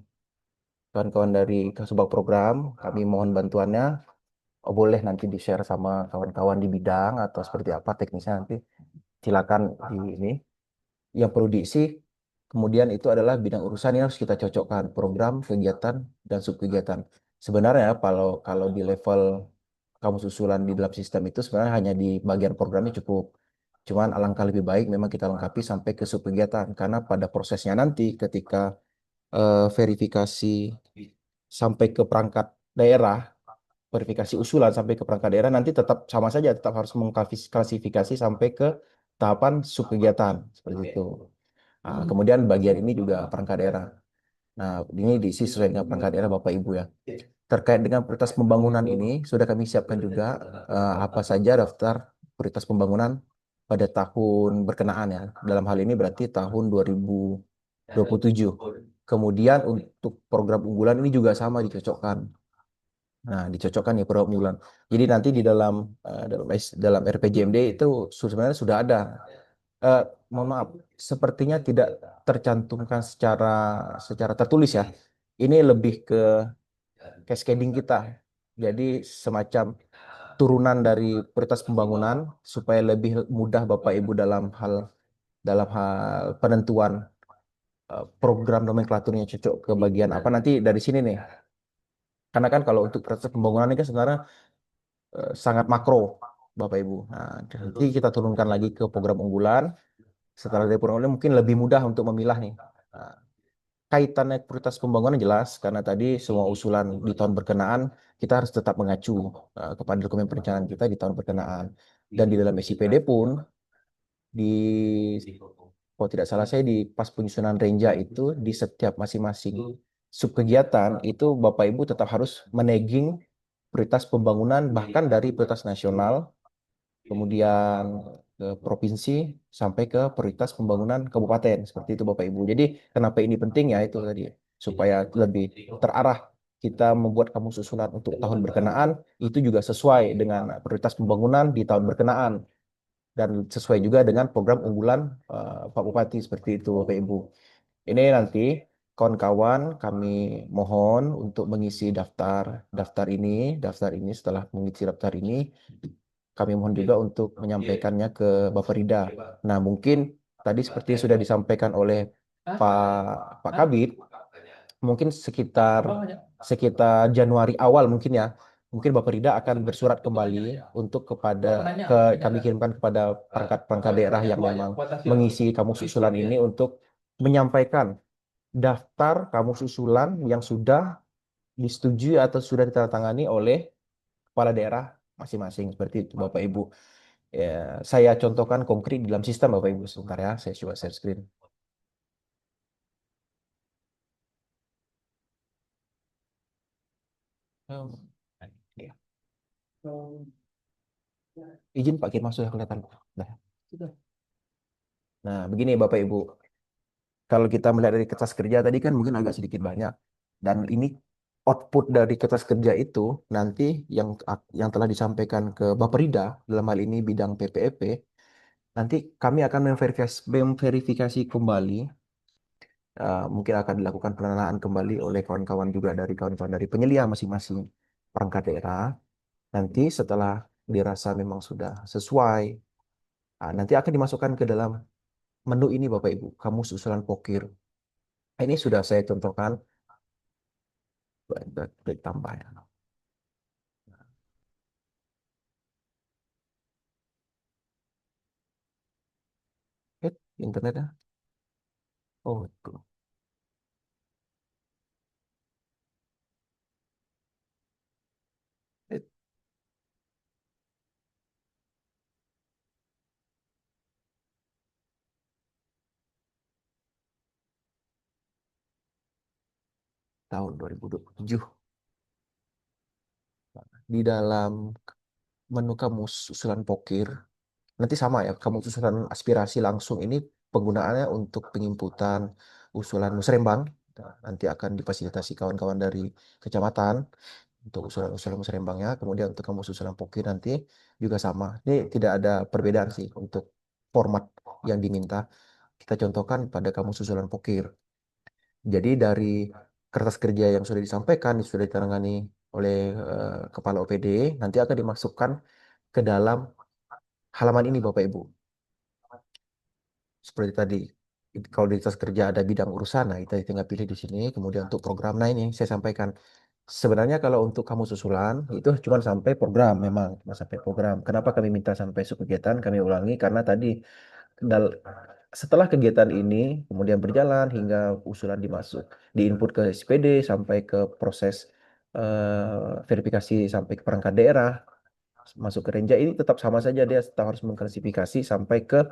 kawan-kawan dari Kasubag program, kami mohon bantuannya. Oh, boleh nanti di-share sama kawan-kawan di bidang atau seperti apa teknisnya nanti silakan di ini. Yang perlu diisi kemudian itu adalah bidang urusan yang harus kita cocokkan program, kegiatan dan subkegiatan. Sebenarnya kalau kalau di level kamu susulan di dalam sistem itu sebenarnya hanya di bagian programnya cukup. Cuman alangkah lebih baik memang kita lengkapi sampai ke subkegiatan karena pada prosesnya nanti ketika verifikasi sampai ke perangkat daerah, verifikasi usulan sampai ke perangkat daerah nanti tetap sama saja, tetap harus mengklasifikasi sampai ke tahapan subkegiatan seperti itu. Nah, kemudian bagian ini juga perangkat daerah. Nah, ini diisi sesuai dengan perangkat daerah Bapak Ibu ya. Terkait dengan prioritas pembangunan ini, sudah kami siapkan juga apa saja daftar prioritas pembangunan pada tahun berkenaan ya. Dalam hal ini berarti tahun 2027. Kemudian untuk program unggulan ini juga sama dicocokkan. Nah, dicocokkan ya program unggulan. Jadi nanti di dalam dalam RPJMD itu sebenarnya sudah ada. Eh, Mohon maaf, sepertinya tidak tercantumkan secara secara tertulis ya. Ini lebih ke cascading kita. Jadi semacam turunan dari prioritas pembangunan supaya lebih mudah Bapak Ibu dalam hal penentuan program nomenklaturnya cocok ke bagian apa nanti dari sini nih. Karena kan kalau untuk prioritas pembangunan ini kan sebenarnya sangat makro Bapak Ibu. Nah, nanti kita turunkan lagi ke program unggulan. Setelah dari program unggulan mungkin lebih mudah untuk memilah nih. Nah, kaitannya prioritas pembangunan jelas karena tadi semua usulan di tahun berkenaan kita harus tetap mengacu kepada dokumen perencanaan kita di tahun berkenaan. Dan di dalam SIPD pun di kalau tidak salah saya di pas penyusunan Renja itu di setiap masing-masing subkegiatan itu Bapak Ibu tetap harus menegging prioritas pembangunan bahkan dari prioritas nasional kemudian ke provinsi sampai ke prioritas pembangunan kabupaten seperti itu Bapak Ibu. Jadi kenapa ini penting ya itu tadi supaya lebih terarah kita membuat kamu susulan untuk tahun berkenaan itu juga sesuai dengan prioritas pembangunan di tahun berkenaan dan sesuai juga dengan program unggulan Pak Bupati seperti itu Bapak Ibu. Ini nanti kawan-kawan kami mohon untuk mengisi daftar ini setelah mengisi daftar ini kami mohon juga untuk menyampaikannya ke Bapak Rida. Nah, mungkin tadi seperti yang sudah disampaikan oleh Pak Kabit, mungkin sekitar sekitar Januari awal mungkin ya, mungkin Bapak Rida akan bersurat kembali untuk kami kirimkan kepada perangkat-perangkat daerah yang memang mengisi kamus usulan ini untuk menyampaikan daftar kamus usulan yang sudah disetujui atau sudah ditandatangani oleh kepala daerah masing-masing seperti itu Bapak Ibu. Ya, saya contohkan konkret di dalam sistem Bapak Ibu sebentar ya, saya coba share screen. Hmm, ya. Izin Pak Kirma sudah kelihatan. Nah, nah, begini Bapak Ibu, kalau kita melihat dari kertas kerja tadi kan mungkin agak sedikit banyak. Dan ini output dari kertas kerja itu nanti yang telah disampaikan ke Bapak Rida dalam hal ini bidang PPEP, nanti kami akan memverifikasi kembali, mungkin akan dilakukan penelaahan kembali oleh kawan-kawan dari penyelia masing-masing perangkat daerah. Nanti setelah dirasa memang sudah sesuai, nanti akan dimasukkan ke dalam menu ini Bapak Ibu, kamu susulan pokir. Ini sudah saya contohkan, baik tambah ya. internetnya. Oh, itu. Eh, tahun 2027. Di dalam menu kamu susulan pokir, nanti sama ya, kamu susulan aspirasi langsung ini penggunaannya untuk penginputan usulan musrembang. Nah, nanti akan difasilitasi kawan-kawan dari kecamatan untuk usulan-usulan musrembangnya. Kemudian untuk kamu susulan pokir nanti juga sama. Ini tidak ada perbedaan sih untuk format yang diminta. Kita contohkan pada kamu susulan pokir. Jadi dari kertas kerja yang sudah disampaikan, sudah ditangani oleh Kepala OPD, nanti akan dimasukkan ke dalam halaman ini Bapak Ibu. Seperti tadi, kalau di atas kerja ada bidang urusan, nah kita tinggal pilih di sini. Kemudian untuk program, nah ini saya sampaikan. Sebenarnya kalau untuk kamu susulan, itu cuma sampai program memang, cuma sampai program. Kenapa kami minta sampai subkegiatan? Kami ulangi karena tadi dal- setelah kegiatan ini kemudian berjalan hingga usulan dimasuk, diinput ke SPD sampai ke proses verifikasi sampai ke perangkat daerah, masuk ke Renja ini tetap sama saja dia tetap harus mengklasifikasi sampai ke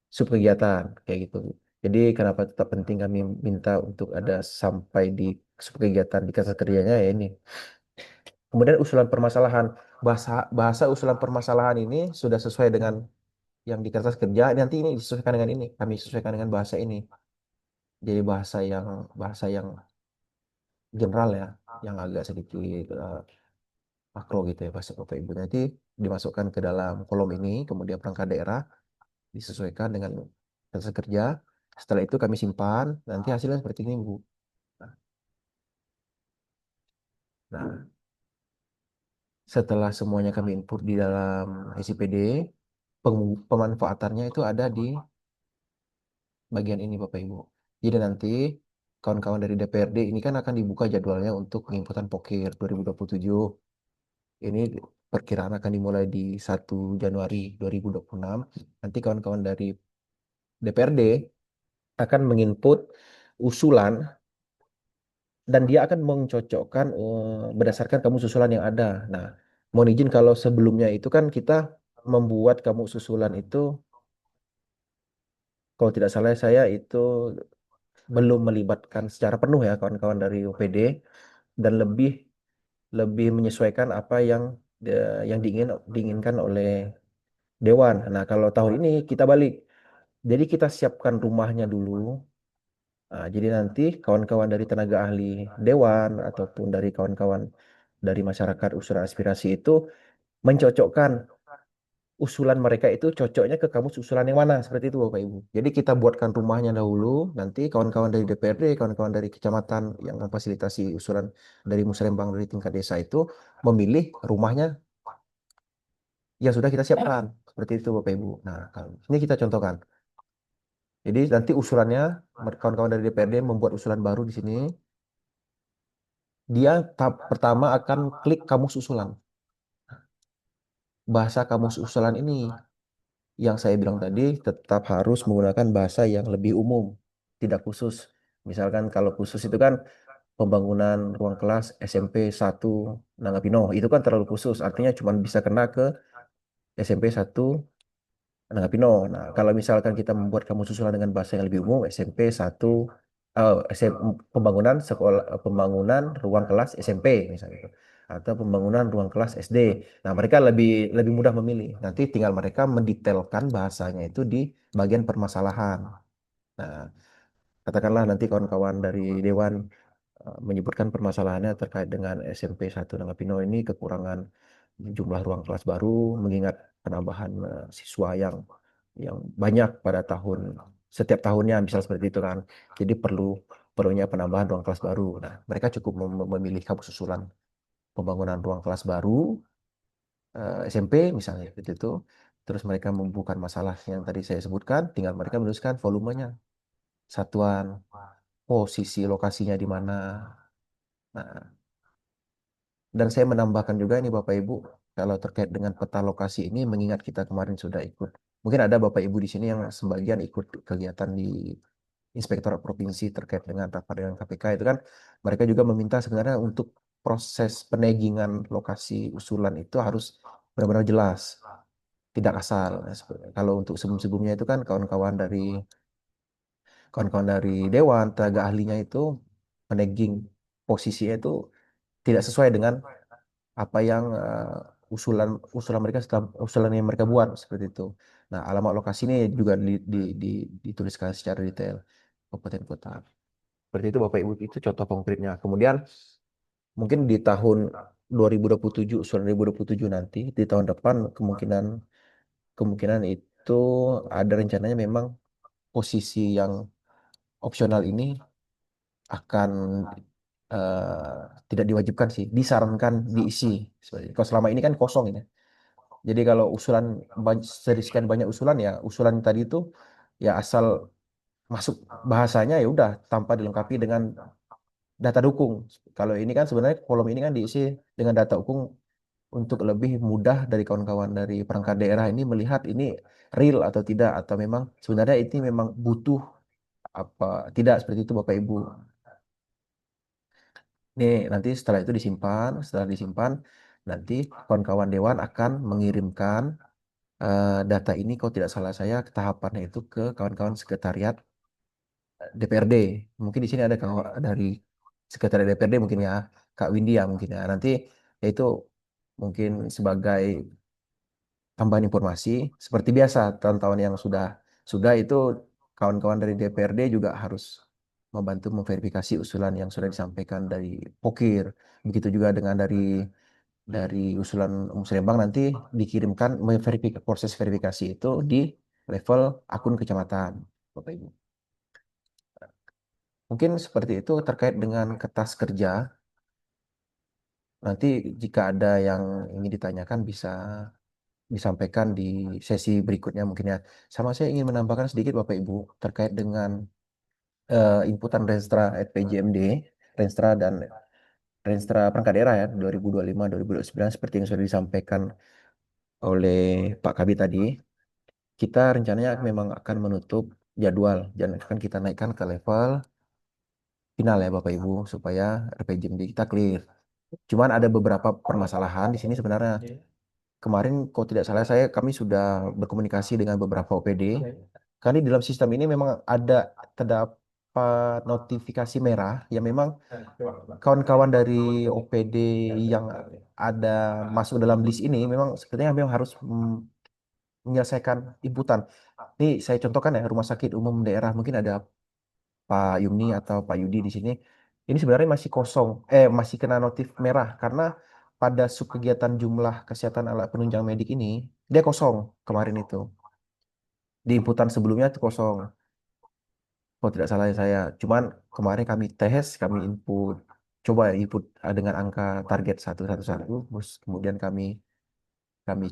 subkegiatan kayak gitu. Jadi kenapa tetap penting kami minta untuk ada sampai di subkegiatan di kertas kerjanya ya ini. Kemudian usulan permasalahan, bahasa bahasa usulan permasalahan ini sudah sesuai dengan yang di kertas kerja. Nanti ini disesuaikan dengan ini, kami sesuaikan dengan bahasa ini. Jadi bahasa yang general ya, yang agak sedikit makro gitu ya bahasa Bapak Ibu. Nanti dimasukkan ke dalam kolom ini, kemudian perangkat daerah disesuaikan dengan kertas kerja. Setelah itu kami simpan, nanti hasilnya seperti ini Bu. Nah, setelah semuanya kami input di dalam SIPD, pemanfaatannya itu ada di bagian ini Bapak Ibu. Jadi nanti kawan-kawan dari DPRD ini kan akan dibuka jadwalnya untuk penginputan Pokir 2027. Ini perkiraan akan dimulai di 1 Januari 2026. Nanti kawan-kawan dari DPRD akan menginput usulan dan dia akan mencocokkan berdasarkan kamu susulan yang ada. Nah, mohon izin kalau sebelumnya itu kan kita membuat kamu susulan itu, kalau tidak salah saya itu belum melibatkan secara penuh ya kawan-kawan dari UPD dan lebih lebih menyesuaikan apa yang diinginkan oleh Dewan. Nah, kalau tahun ini kita balik. Jadi kita siapkan rumahnya dulu. Nah, jadi nanti kawan-kawan dari tenaga ahli Dewan ataupun dari kawan-kawan dari masyarakat usulan aspirasi itu mencocokkan usulan mereka itu cocoknya ke kamus usulan yang mana seperti itu Bapak Ibu. Jadi kita buatkan rumahnya dahulu, nanti kawan-kawan dari DPRD, kawan-kawan dari kecamatan yang memfasilitasi usulan dari musrembang dari tingkat desa itu memilih rumahnya yang sudah kita siapkan seperti itu Bapak Ibu. Nah, ini kita contohkan. Jadi nanti usulannya kawan-kawan dari DPRD membuat usulan baru di sini. Dia tahap pertama akan klik kamus usulan. Bahasa kamus usulan ini yang saya bilang tadi tetap harus menggunakan bahasa yang lebih umum, tidak khusus. Misalkan kalau khusus itu kan pembangunan ruang kelas SMP 1 Nangapino, itu kan terlalu khusus, artinya cuma bisa kena ke SMP 1 Nangapino. Nah, kalau misalkan kita membuat kamu susulan dengan bahasa yang lebih umum, SMP 1 pembangunan sekolah, pembangunan ruang kelas SMP misalnya itu, atau pembangunan ruang kelas SD. Nah, mereka lebih lebih mudah memilih. Nanti tinggal mereka mendetailkan bahasanya itu di bagian permasalahan. Nah, katakanlah nanti kawan-kawan dari Dewan menyebutkan permasalahannya terkait dengan SMP 1 Nangapino ini kekurangan jumlah ruang kelas baru mengingat penambahan siswa yang banyak pada setiap tahunnya misal seperti itu kan. Jadi perlunya penambahan ruang kelas baru. Nah, mereka cukup memilih kamu susulan pembangunan ruang kelas baru SMP misalnya seperti itu. Terus mereka membuka masalah yang tadi saya sebutkan, tinggal mereka menuliskan volumenya, satuan, posisi lokasinya di mana. Nah, dan saya menambahkan juga ini Bapak Ibu, kalau terkait dengan peta lokasi ini, mengingat kita kemarin sudah ikut Mungkin ada Bapak Ibu di sini yang sebagian ikut kegiatan di Inspektorat Provinsi terkait dengan rapat dengan KPK itu kan mereka juga meminta sebenarnya untuk proses peneggingan lokasi usulan itu harus benar-benar jelas, tidak asal. Nah, kalau untuk sebelum-sebelumnya itu kan kawan-kawan dari Dewan tenaga ahlinya itu menegging posisinya itu tidak sesuai dengan apa yang usulan usulan mereka usulan yang mereka buat seperti itu. Nah, alamat lokasi ini juga dituliskan secara detail kabupaten kota. Seperti itu Bapak Ibu, itu contoh konkretnya. Kemudian mungkin di tahun 2027, usulan 2027 nanti, di tahun depan kemungkinan kemungkinan itu ada rencananya memang posisi yang opsional ini akan tidak diwajibkan sih, disarankan diisi. Kalau selama ini kan kosong ini. Jadi kalau usulan sekian banyak usulan ya, usulan tadi itu ya asal masuk bahasanya ya udah tanpa dilengkapi dengan data dukung. Kalau ini kan sebenarnya kolom ini kan diisi dengan data dukung untuk lebih mudah dari kawan-kawan dari perangkat daerah ini melihat ini real atau tidak atau memang sebenarnya ini memang butuh apa tidak seperti itu Bapak Ibu. Nih nanti setelah disimpan nanti kawan-kawan dewan akan mengirimkan data ini kalau tidak salah saya tahapannya itu ke kawan-kawan sekretariat DPRD. Mungkin di sini ada dari sekretariat DPRD mungkin ya, Kak Windy ya mungkin ya. Nanti yaitu mungkin sebagai tambahan informasi seperti biasa tahun-tahun yang sudah itu kawan-kawan dari DPRD juga harus membantu memverifikasi usulan yang sudah disampaikan dari Pokir. Begitu juga dengan dari usulan Musrembang nanti dikirimkan proses verifikasi itu di level akun kecamatan, Bapak Ibu. Mungkin seperti itu terkait dengan kertas kerja. Nanti jika ada yang ingin ditanyakan bisa disampaikan di sesi berikutnya mungkin ya. Sama saya ingin menambahkan sedikit Bapak Ibu terkait dengan inputan Renstra FPJMD, Renstra dan Renstra perangkat daerah ya 2025-2029 seperti yang sudah disampaikan oleh Pak Kabit tadi. Kita rencananya memang akan menutup jadwal dan akan kita naikkan ke level final ya Bapak Ibu supaya RPJMD kita clear. Cuman ada beberapa permasalahan di sini sebenarnya. Kemarin kalau tidak salah kami sudah berkomunikasi dengan beberapa OPD. Karena di dalam sistem ini memang terdapat notifikasi merah yang memang kawan-kawan dari OPD yang ada masuk dalam list ini memang sepertinya memang harus menyelesaikan inputan. Ini saya contohkan ya, Rumah Sakit Umum Daerah mungkin ada Pak Yumni atau Pak Yudi di sini. Ini sebenarnya masih kosong, masih kena notif merah karena pada subkegiatan jumlah kesehatan alat penunjang medik ini dia kosong kemarin itu. Di inputan sebelumnya itu kosong. Kalau tidak salah saya. Cuman kemarin kami input, coba input dengan angka target 111, terus kemudian kami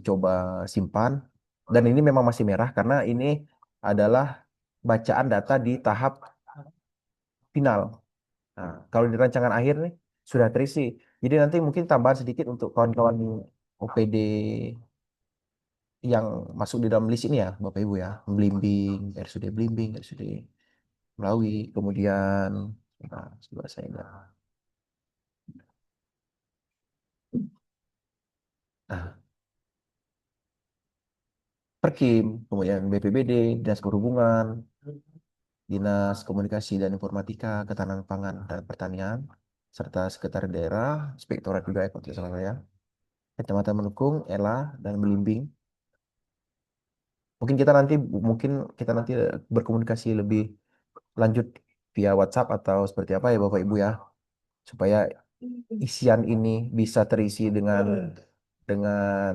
coba simpan. Dan ini memang masih merah karena ini adalah bacaan data di tahap final. Nah, kalau di rancangan akhir nih sudah terisi. Jadi nanti mungkin tambahan sedikit untuk kawan-kawan OPD yang masuk di dalam list ini ya, Bapak Ibu ya. Blimbing, RSUD Melawi, kemudian nah, coba saya lihat. Nah, Perkim, kemudian BPBD, Dinas Perhubungan, Dinas Komunikasi dan Informatika, Ketahanan Pangan dan Pertanian, serta Sekretaris Daerah, Inspektorat juga ya, kalau tidak salah ya. Kecamatan Menukung, Ela, dan Belimbing. Mungkin kita nanti mungkin kita nanti berkomunikasi lebih lanjut via WhatsApp atau seperti apa ya Bapak Ibu ya, supaya isian ini bisa terisi dengan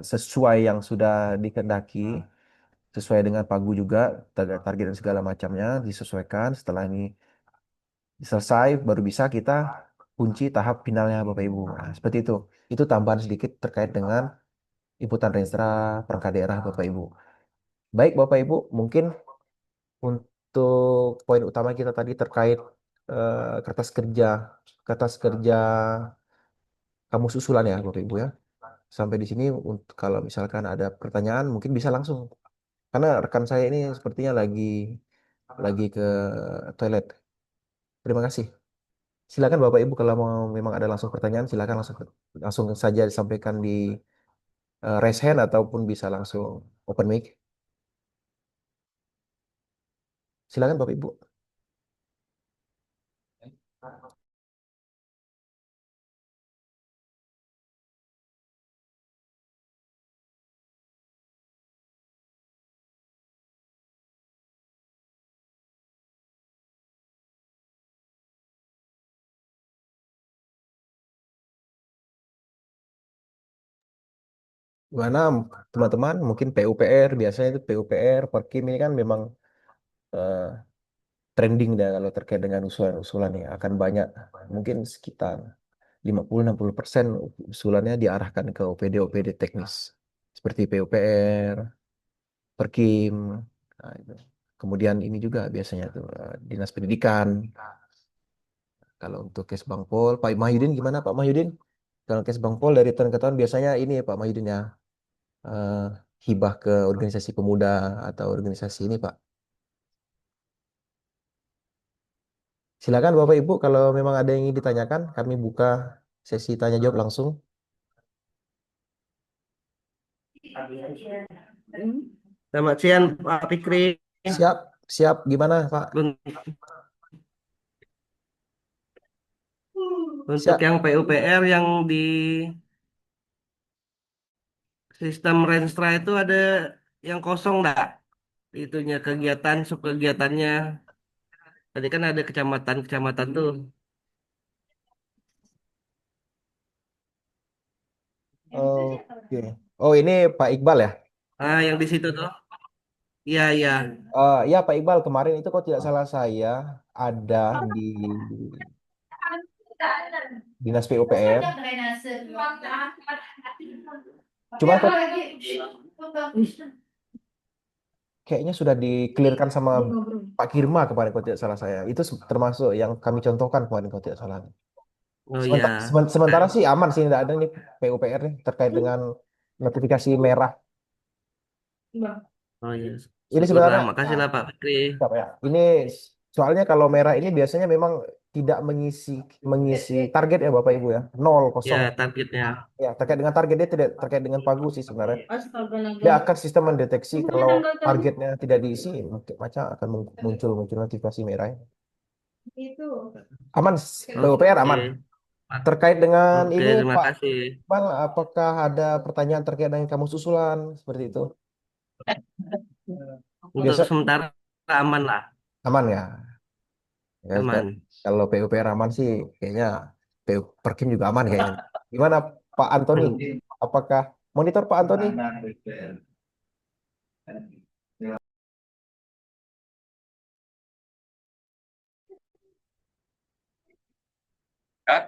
sesuai yang sudah dikehendaki, sesuai dengan pagu juga, target dan segala macamnya disesuaikan. Setelah ini selesai, baru bisa kita kunci tahap finalnya Bapak Ibu. Nah, seperti itu. Itu tambahan sedikit terkait dengan inputan Renstra perangkat daerah Bapak Ibu. Baik Bapak Ibu, mungkin untuk poin utama kita tadi terkait kertas kerja kamu susulan ya Bapak Ibu ya. Sampai di sini kalau misalkan ada pertanyaan mungkin bisa langsung Karena rekan saya ini sepertinya lagi ke toilet. Terima kasih. Silakan Bapak Ibu kalau mau memang ada langsung pertanyaan silakan langsung langsung saja disampaikan di raise hand ataupun bisa langsung open mic. Silakan Bapak Ibu. Gimana teman-teman? Mungkin PUPR biasanya itu PUPR, Perkim ini kan memang eh, trending dah kalau terkait dengan usulan-usulan ya akan banyak mungkin sekitar 50-60% usulannya diarahkan ke OPD teknis seperti PUPR, Perkim. Nah, itu. Kemudian ini juga biasanya tuh Dinas Pendidikan. Kalau untuk kes Bangpol, Pak Mahyudin gimana Pak Mahyudin? Kalau kes Bangpol dari tahun ke tahun biasanya ini ya, Pak Mahyudin ya eh, hibah ke organisasi pemuda atau organisasi ini Pak. Silakan Bapak Ibu kalau memang ada yang ingin ditanyakan, kami buka sesi tanya jawab langsung. Selamat siang Pak Fikri. Siap, siap. Gimana Pak? Untuk Siap. yang PUPR yang di sistem Renstra itu ada yang kosong enggak? Itunya kegiatan, subkegiatannya. Tadi kan ada kecamatan-kecamatan tuh. Oke. Oh ini Pak Iqbal ya? Ah, yang di situ tuh. Iya, iya. Ya Pak Iqbal kemarin itu kalau tidak salah saya ada di Dinas PUPR. Cuman kok kayaknya sudah dikelirkan sama Pak Kirma kemarin kalau tidak salah saya. Itu termasuk yang kami contohkan kemarin kalau tidak salah. Oh Sementara, iya. sementara sih aman sih, tidak ada nih PUPR nih terkait dengan notifikasi merah. Oh iya. Ini Syukurlah, sebenarnya, makasih lah Pak Fikri. apa ya? Ini soalnya kalau merah ini biasanya memang tidak mengisi mengisi target ya Bapak Ibu ya, nol kosong. Ya, targetnya. Ya terkait dengan target dia tidak terkait dengan pagu sih sebenarnya. Dia akan sistem mendeteksi kalau targetnya tidak diisi, maka akan muncul muncul notifikasi merah. Aman, PUPR aman. Oke. Terkait dengan Oke, ini terima Pak kasih. Iqbal, apakah ada pertanyaan terkait dengan kamu susulan seperti itu? Untuk Biasa sementara aman lah. aman ya. Ya, Aman. kalau PUPR aman sih kayaknya PU Perkim juga aman kayaknya. Gimana Pak Antoni? Apakah monitor Pak Antoni? Ya,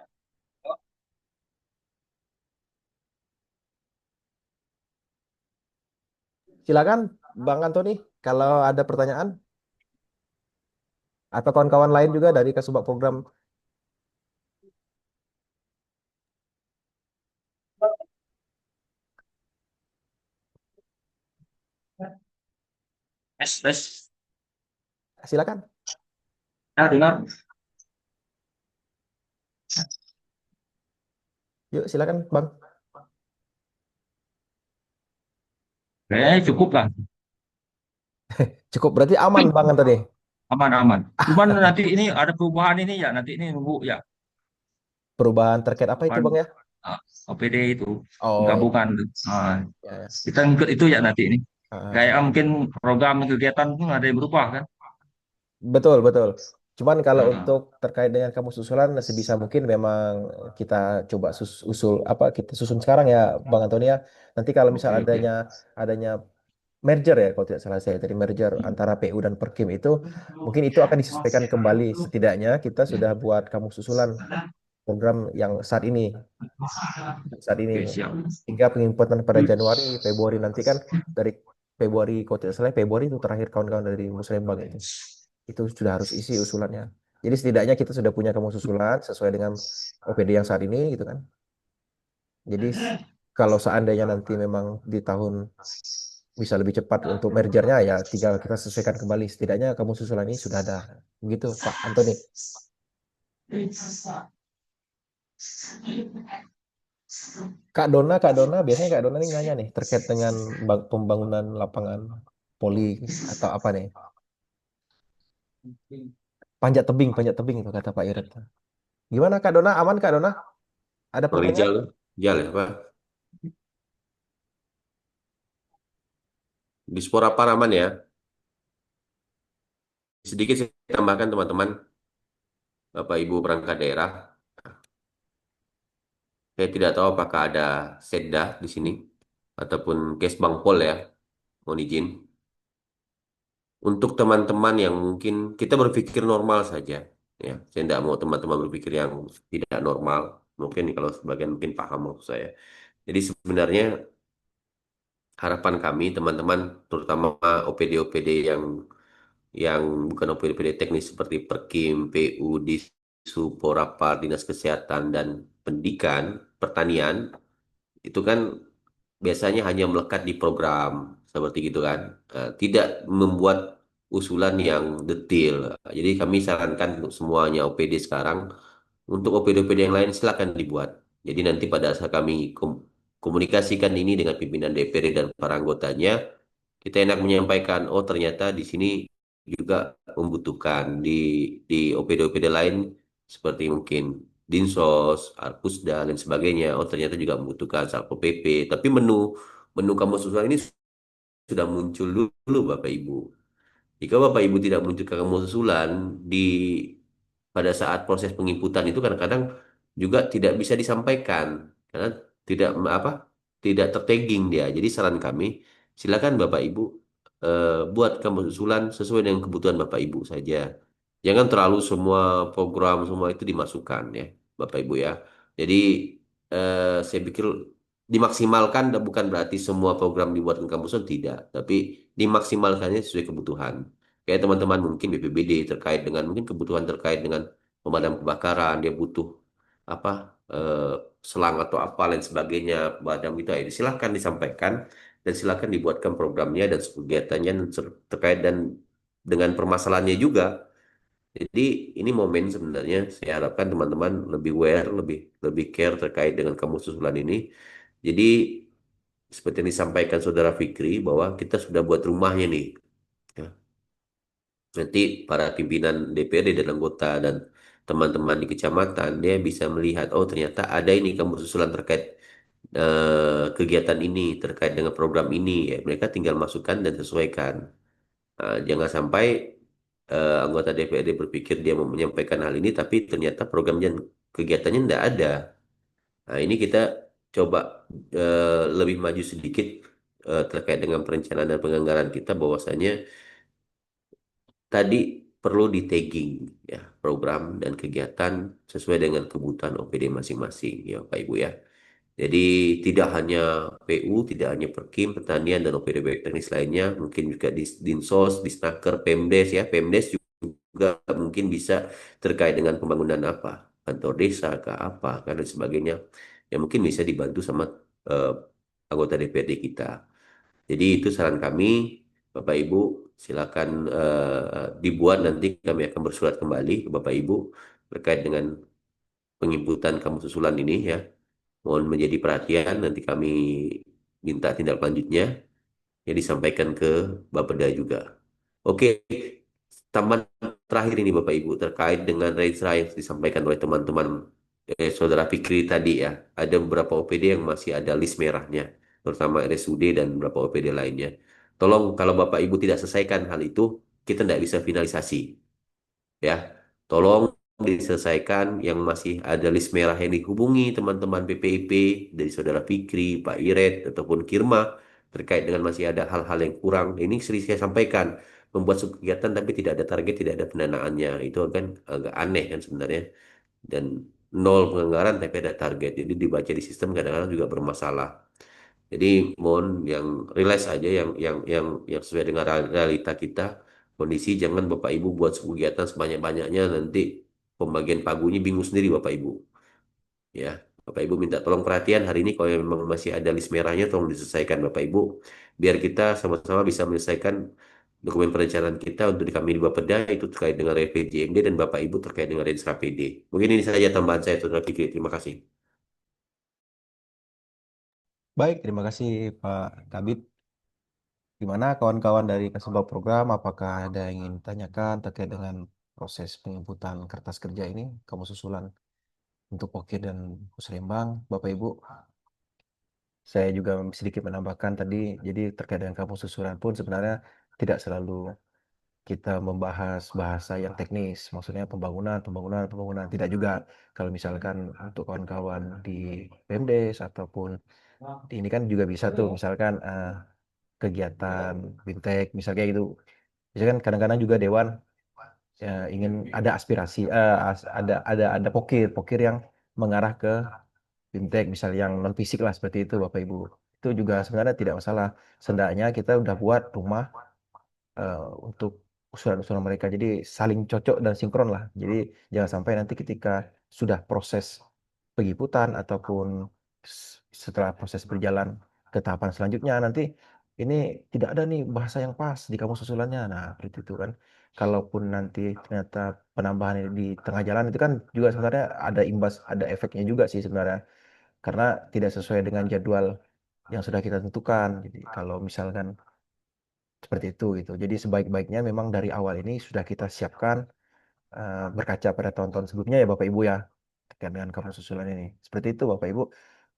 Silakan Bang Antoni kalau ada pertanyaan atau kawan-kawan lain juga dari Kasubag program. tes. Silakan. Ya, dengar. Yuk silakan Bang. Kayaknya cukup lah, Cukup berarti aman Bang Antoni. aman-aman. Cuman nanti ini ada perubahan ini ya, nanti ini nunggu ya, Perubahan terkait apa itu perubahan Bang ya? OPD itu, Oh iya. gabungan. Nah, Ya, ya. kita ngikut itu ya nanti ini. Ah, Kayak mungkin program kegiatan pun ada yang berubah kan. betul, betul. Cuman kalau Nah, untuk terkait dengan kamu susulan sebisa mungkin memang kita coba usul apa kita susun sekarang ya Bang Antonia. Nanti kalau misal oke, oke. adanya merger ya kalau tidak salah saya tadi merger antara PU dan Perkim itu mungkin itu akan disesuaikan kembali. Setidaknya kita sudah buat kamu susulan program yang saat ini Oke, siap. hingga penginputan pada Januari Februari nanti kan dari Februari kalau tidak salah Februari itu terakhir kawan-kawan dari Musrembang itu sudah harus isi usulannya. Jadi setidaknya kita sudah punya kamu susulan sesuai dengan OPD yang saat ini gitu kan. Jadi kalau seandainya nanti memang di tahun bisa lebih cepat untuk mergernya ya tinggal kita sesuaikan kembali. Setidaknya kamu susulan ini sudah ada. Begitu Pak Antoni. Kak Dona, biasanya Kak Dona nih nanya nih terkait dengan pembangunan lapangan poli atau apa nih? Panjat tebing itu kata Pak Iret. Gimana Kak Dona? Aman Kak Dona? Ada Bang pertanyaan? Rijal, Rijal ya Pak. Di Spora Paraman ya. Sedikit saya tambahkan teman-teman, Bapak Ibu perangkat daerah. Saya tidak tahu apakah ada Setda di sini ataupun Kesbangpol ya, mohon izin. Untuk teman-teman yang mungkin kita berpikir normal saja, ya. Saya tidak mau teman-teman berpikir yang tidak normal. Mungkin kalau sebagian mungkin paham maksud saya. Jadi sebenarnya harapan kami teman-teman, terutama OPD-OPD yang bukan OPD teknis seperti Perkim, PU, Disu, Porapar, Dinas Kesehatan dan Pendidikan, Pertanian, itu kan biasanya hanya melekat di program seperti gitu kan. Tidak membuat usulan yang detail. Jadi kami sarankan untuk semuanya OPD sekarang, untuk OPD-OPD yang lain silakan dibuat. Jadi nanti pada saat kami komunikasikan ini dengan pimpinan DPD dan para anggotanya, kita enak menyampaikan, oh ternyata di sini juga membutuhkan di OPD-OPD lain seperti mungkin Dinsos, Arpusda dan sebagainya. Oh ternyata juga membutuhkan Satpol PP. Tapi menu menu kamu susulan ini sudah muncul dulu Bapak Ibu. Jika Bapak Ibu tidak menunjukkan kamu susulan di pada saat proses penginputan itu kadang-kadang juga tidak bisa disampaikan karena tidak apa tidak tertagging dia. Jadi saran kami silakan Bapak Ibu buat kamu susulan sesuai dengan kebutuhan Bapak Ibu saja. Jangan terlalu semua program semua itu dimasukkan ya Bapak Ibu ya. Jadi saya pikir dimaksimalkan dan bukan berarti semua program dibuatkan kampus tidak, tapi dimaksimalkannya sesuai kebutuhan. Kayak teman-teman mungkin BPBD terkait dengan mungkin kebutuhan terkait dengan pemadam kebakaran, dia butuh apa selang atau apa lain sebagainya, padam itu ya silahkan disampaikan dan silahkan dibuatkan programnya dan kegiatannya terkait dan dengan permasalahannya juga. Jadi ini momen sebenarnya saya harapkan teman-teman lebih aware, lebih lebih care terkait dengan kamu susulan ini. Jadi seperti yang disampaikan Saudara Fikri bahwa kita sudah buat rumahnya nih. Ya. Nanti para pimpinan DPRD dan anggota dan teman-teman di kecamatan dia bisa melihat oh ternyata ada ini kamu susulan terkait kegiatan ini terkait dengan program ini ya mereka tinggal masukkan dan sesuaikan. Jangan sampai anggota DPRD berpikir dia mau menyampaikan hal ini tapi ternyata programnya kegiatannya tidak ada. Nah, ini kita coba lebih maju sedikit terkait dengan perencanaan dan penganggaran kita bahwasanya tadi perlu di tagging ya program dan kegiatan sesuai dengan kebutuhan OPD masing-masing ya Pak Ibu ya. Jadi tidak hanya PU, tidak hanya Perkim, Pertanian dan OPD teknis lainnya, mungkin juga di Dinsos, Disnaker, Pemdes ya. Pemdes juga mungkin bisa terkait dengan pembangunan apa, kantor desa ke apa, dan sebagainya. Ya mungkin bisa dibantu sama eh, anggota DPRD kita. Jadi itu saran kami, Bapak Ibu, silakan dibuat nanti kami akan bersurat kembali ke Bapak Ibu terkait dengan penginputan kamu susulan ini ya. Mohon menjadi perhatian, nanti kami minta tindak lanjutnya yang disampaikan ke Bapeda juga. Oke, tambahan terakhir ini Bapak Ibu terkait dengan range yang disampaikan oleh teman-teman Saudara Fikri tadi ya. Ada beberapa OPD yang masih ada list merahnya, terutama RSUD dan beberapa OPD lainnya. Tolong kalau Bapak Ibu tidak selesaikan hal itu, kita tidak bisa finalisasi ya. Tolong diselesaikan yang masih ada list merah yang dihubungi teman-teman BPIP dari Saudara Fikri, Pak Iret, ataupun Kirma terkait dengan masih ada hal-hal yang kurang. Ini sering saya sampaikan, membuat suatu kegiatan tapi tidak ada target, tidak ada pendanaannya. Itu kan agak aneh kan sebenarnya. Dan nol penganggaran tapi ada target. Jadi dibaca di sistem kadang-kadang juga bermasalah. Jadi mohon yang relax aja yang sesuai dengan realita kita. Kondisi jangan Bapak Ibu buat kegiatan sebanyak-banyaknya nanti pembagian pagunya bingung sendiri Bapak Ibu. Ya. Bapak Ibu minta tolong perhatian hari ini kalau memang masih ada list merahnya tolong diselesaikan Bapak Ibu biar kita sama-sama bisa menyelesaikan dokumen perencanaan kita untuk di kami di Bapeda itu terkait dengan RPJMD dan Bapak Ibu terkait dengan Renstra PD. Mungkin ini saja tambahan saya Saudara Fikri. Terima kasih. Baik, terima kasih Pak Kabit. Gimana kawan-kawan dari Kasubag Program, apakah ada yang ingin tanyakan terkait dengan proses penginputan kertas kerja ini, kamu susulan untuk Pokir dan Musrembang, Bapak Ibu? Saya juga sedikit menambahkan tadi, jadi terkait dengan kamu susulan pun sebenarnya tidak selalu kita membahas bahasa yang teknis, maksudnya pembangunan, pembangunan, pembangunan. Tidak juga kalau misalkan untuk kawan-kawan di Pemdes ataupun di ini kan juga bisa tuh, misalkan kegiatan Bintek, misalnya gitu. Jadi kan kadang-kadang juga Dewan ingin ada aspirasi, ada pokir yang mengarah ke Bintek, misal yang non fisik lah seperti itu Bapak Ibu. Itu juga sebenarnya tidak masalah. Seenggaknya kita udah buat rumah untuk usulan-usulan mereka. Jadi saling cocok dan sinkron lah. Jadi jangan sampai nanti ketika sudah proses pengiputan ataupun setelah proses berjalan ke tahapan selanjutnya nanti ini tidak ada nih bahasa yang pas di kamus susulannya. Nah, seperti itu kan. Kalaupun nanti ternyata penambahan ini di tengah jalan itu kan juga sebenarnya ada imbas, ada efeknya juga sih sebenarnya. Karena tidak sesuai dengan jadwal yang sudah kita tentukan. Jadi kalau misalkan seperti itu gitu. Jadi sebaik-baiknya memang dari awal ini sudah kita siapkan berkaca pada tahun-tahun sebelumnya ya Bapak Ibu ya terkait dengan kamus susulan ini. Seperti itu Bapak Ibu.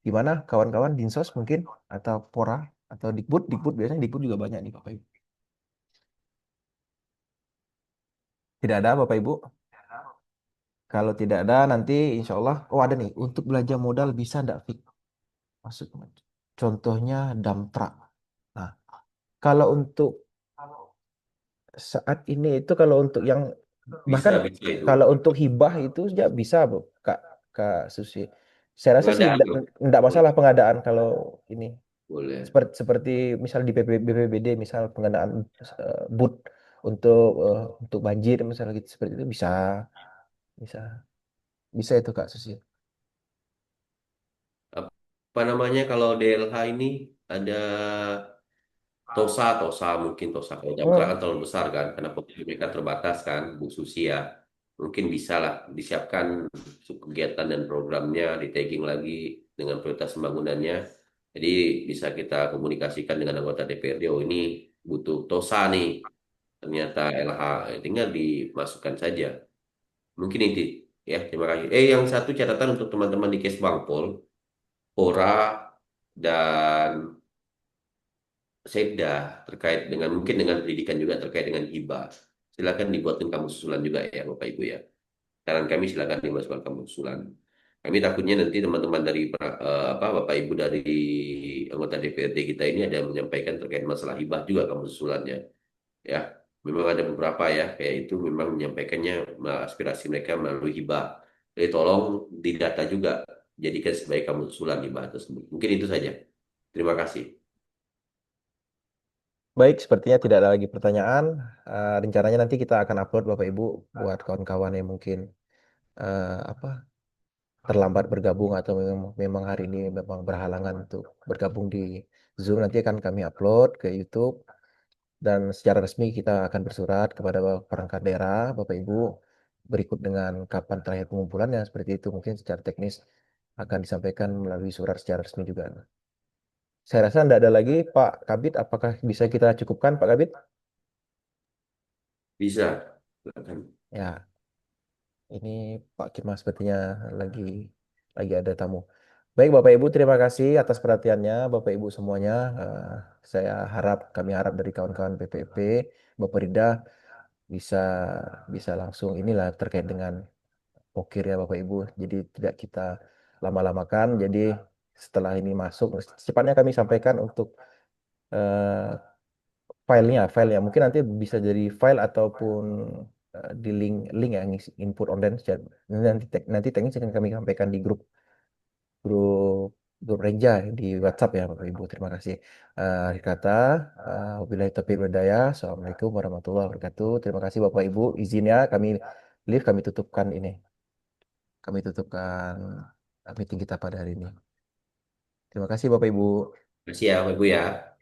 Gimana kawan-kawan Dinsos mungkin atau Pora atau Dikbud, Dikbud biasanya Dikbud juga banyak nih Bapak Ibu. Tidak ada Bapak Ibu. Kalau tidak ada nanti insya Allah, oh ada nih untuk belanja modal bisa enggak Fik? Maksud contohnya Damtra. Nah, kalau untuk saat ini itu kalau untuk yang Bisa, bahkan bisa itu. kalau untuk hibah itu ya bisa Bu, Kak Kak Susi. Saya rasa sih Pengadaan loh. enggak Boleh. masalah pengadaan kalau ini Boleh. seperti misal di BPBD misal pengadaan booth untuk banjir misalnya gitu seperti itu bisa bisa bisa itu Kak Susi. Apa namanya kalau DLH ini ada Tosa mungkin Tosa kalau Damkar kan Oh, terlalu besar kan karena portfolio mereka terbatas kan Bu Susi ya mungkin bisa lah disiapkan kegiatan dan programnya di tagging lagi dengan prioritas pembangunannya jadi bisa kita komunikasikan dengan anggota DPRD oh ini butuh Tosa nih ternyata LH tinggal dimasukkan saja mungkin itu ya terima kasih yang satu catatan untuk teman-teman di Kesbangpol Pora dan Sekda terkait dengan mungkin dengan pendidikan juga terkait dengan hibah. Silakan dibuatkan kamu susulan juga ya Bapak Ibu ya. Saran kami silakan dimasukkan kamu susulan. Kami takutnya nanti teman-teman dari apa Bapak Ibu dari anggota DPRD kita ini ada yang menyampaikan terkait masalah hibah juga kamu susulannya ya. Memang ada beberapa ya kayak itu memang menyampaikannya aspirasi mereka melalui hibah. Jadi tolong didata juga jadikan sebagai kamu susulan hibah tersebut. Mungkin itu saja. Terima kasih. baik, sepertinya tidak ada lagi pertanyaan. Rencananya nanti kita akan upload Bapak Ibu buat kawan-kawan yang mungkin apa terlambat bergabung atau memang hari ini memang berhalangan untuk bergabung di Zoom nanti akan kami upload ke YouTube dan secara resmi kita akan bersurat kepada perangkat daerah Bapak Ibu berikut dengan kapan terakhir pengumpulannya seperti itu mungkin secara teknis akan disampaikan melalui surat secara resmi juga. Saya rasa tidak ada lagi Pak Kabit, apakah bisa kita cukupkan Pak Kabit? Bisa. Silakan. Ya, ini Pak Kimas sepertinya lagi lagi ada tamu. Baik Bapak Ibu, terima kasih atas perhatiannya Bapak Ibu semuanya. Saya harap kami harap dari kawan-kawan PPP Bapak Rida bisa bisa langsung inilah terkait dengan pokir ya Bapak Ibu. Jadi tidak kita lama-lamakan. Jadi setelah ini masuk, secepatnya kami sampaikan untuk eh, filenya. Mungkin nanti bisa jadi file ataupun di link yang input online. Nanti teknis akan kami sampaikan di grup grup Renja di WhatsApp ya Bapak Ibu. Terima kasih. Akhir kata, wabillahi taufiq wal hidayah. Assalamualaikum warahmatullahi wabarakatuh. Terima kasih Bapak Ibu. Izinnya kami live kami tutupkan ini. Kami tutupkan meeting kita pada hari ini. Terima kasih Bapak Ibu. Terima kasih ya Bapak Ibu ya.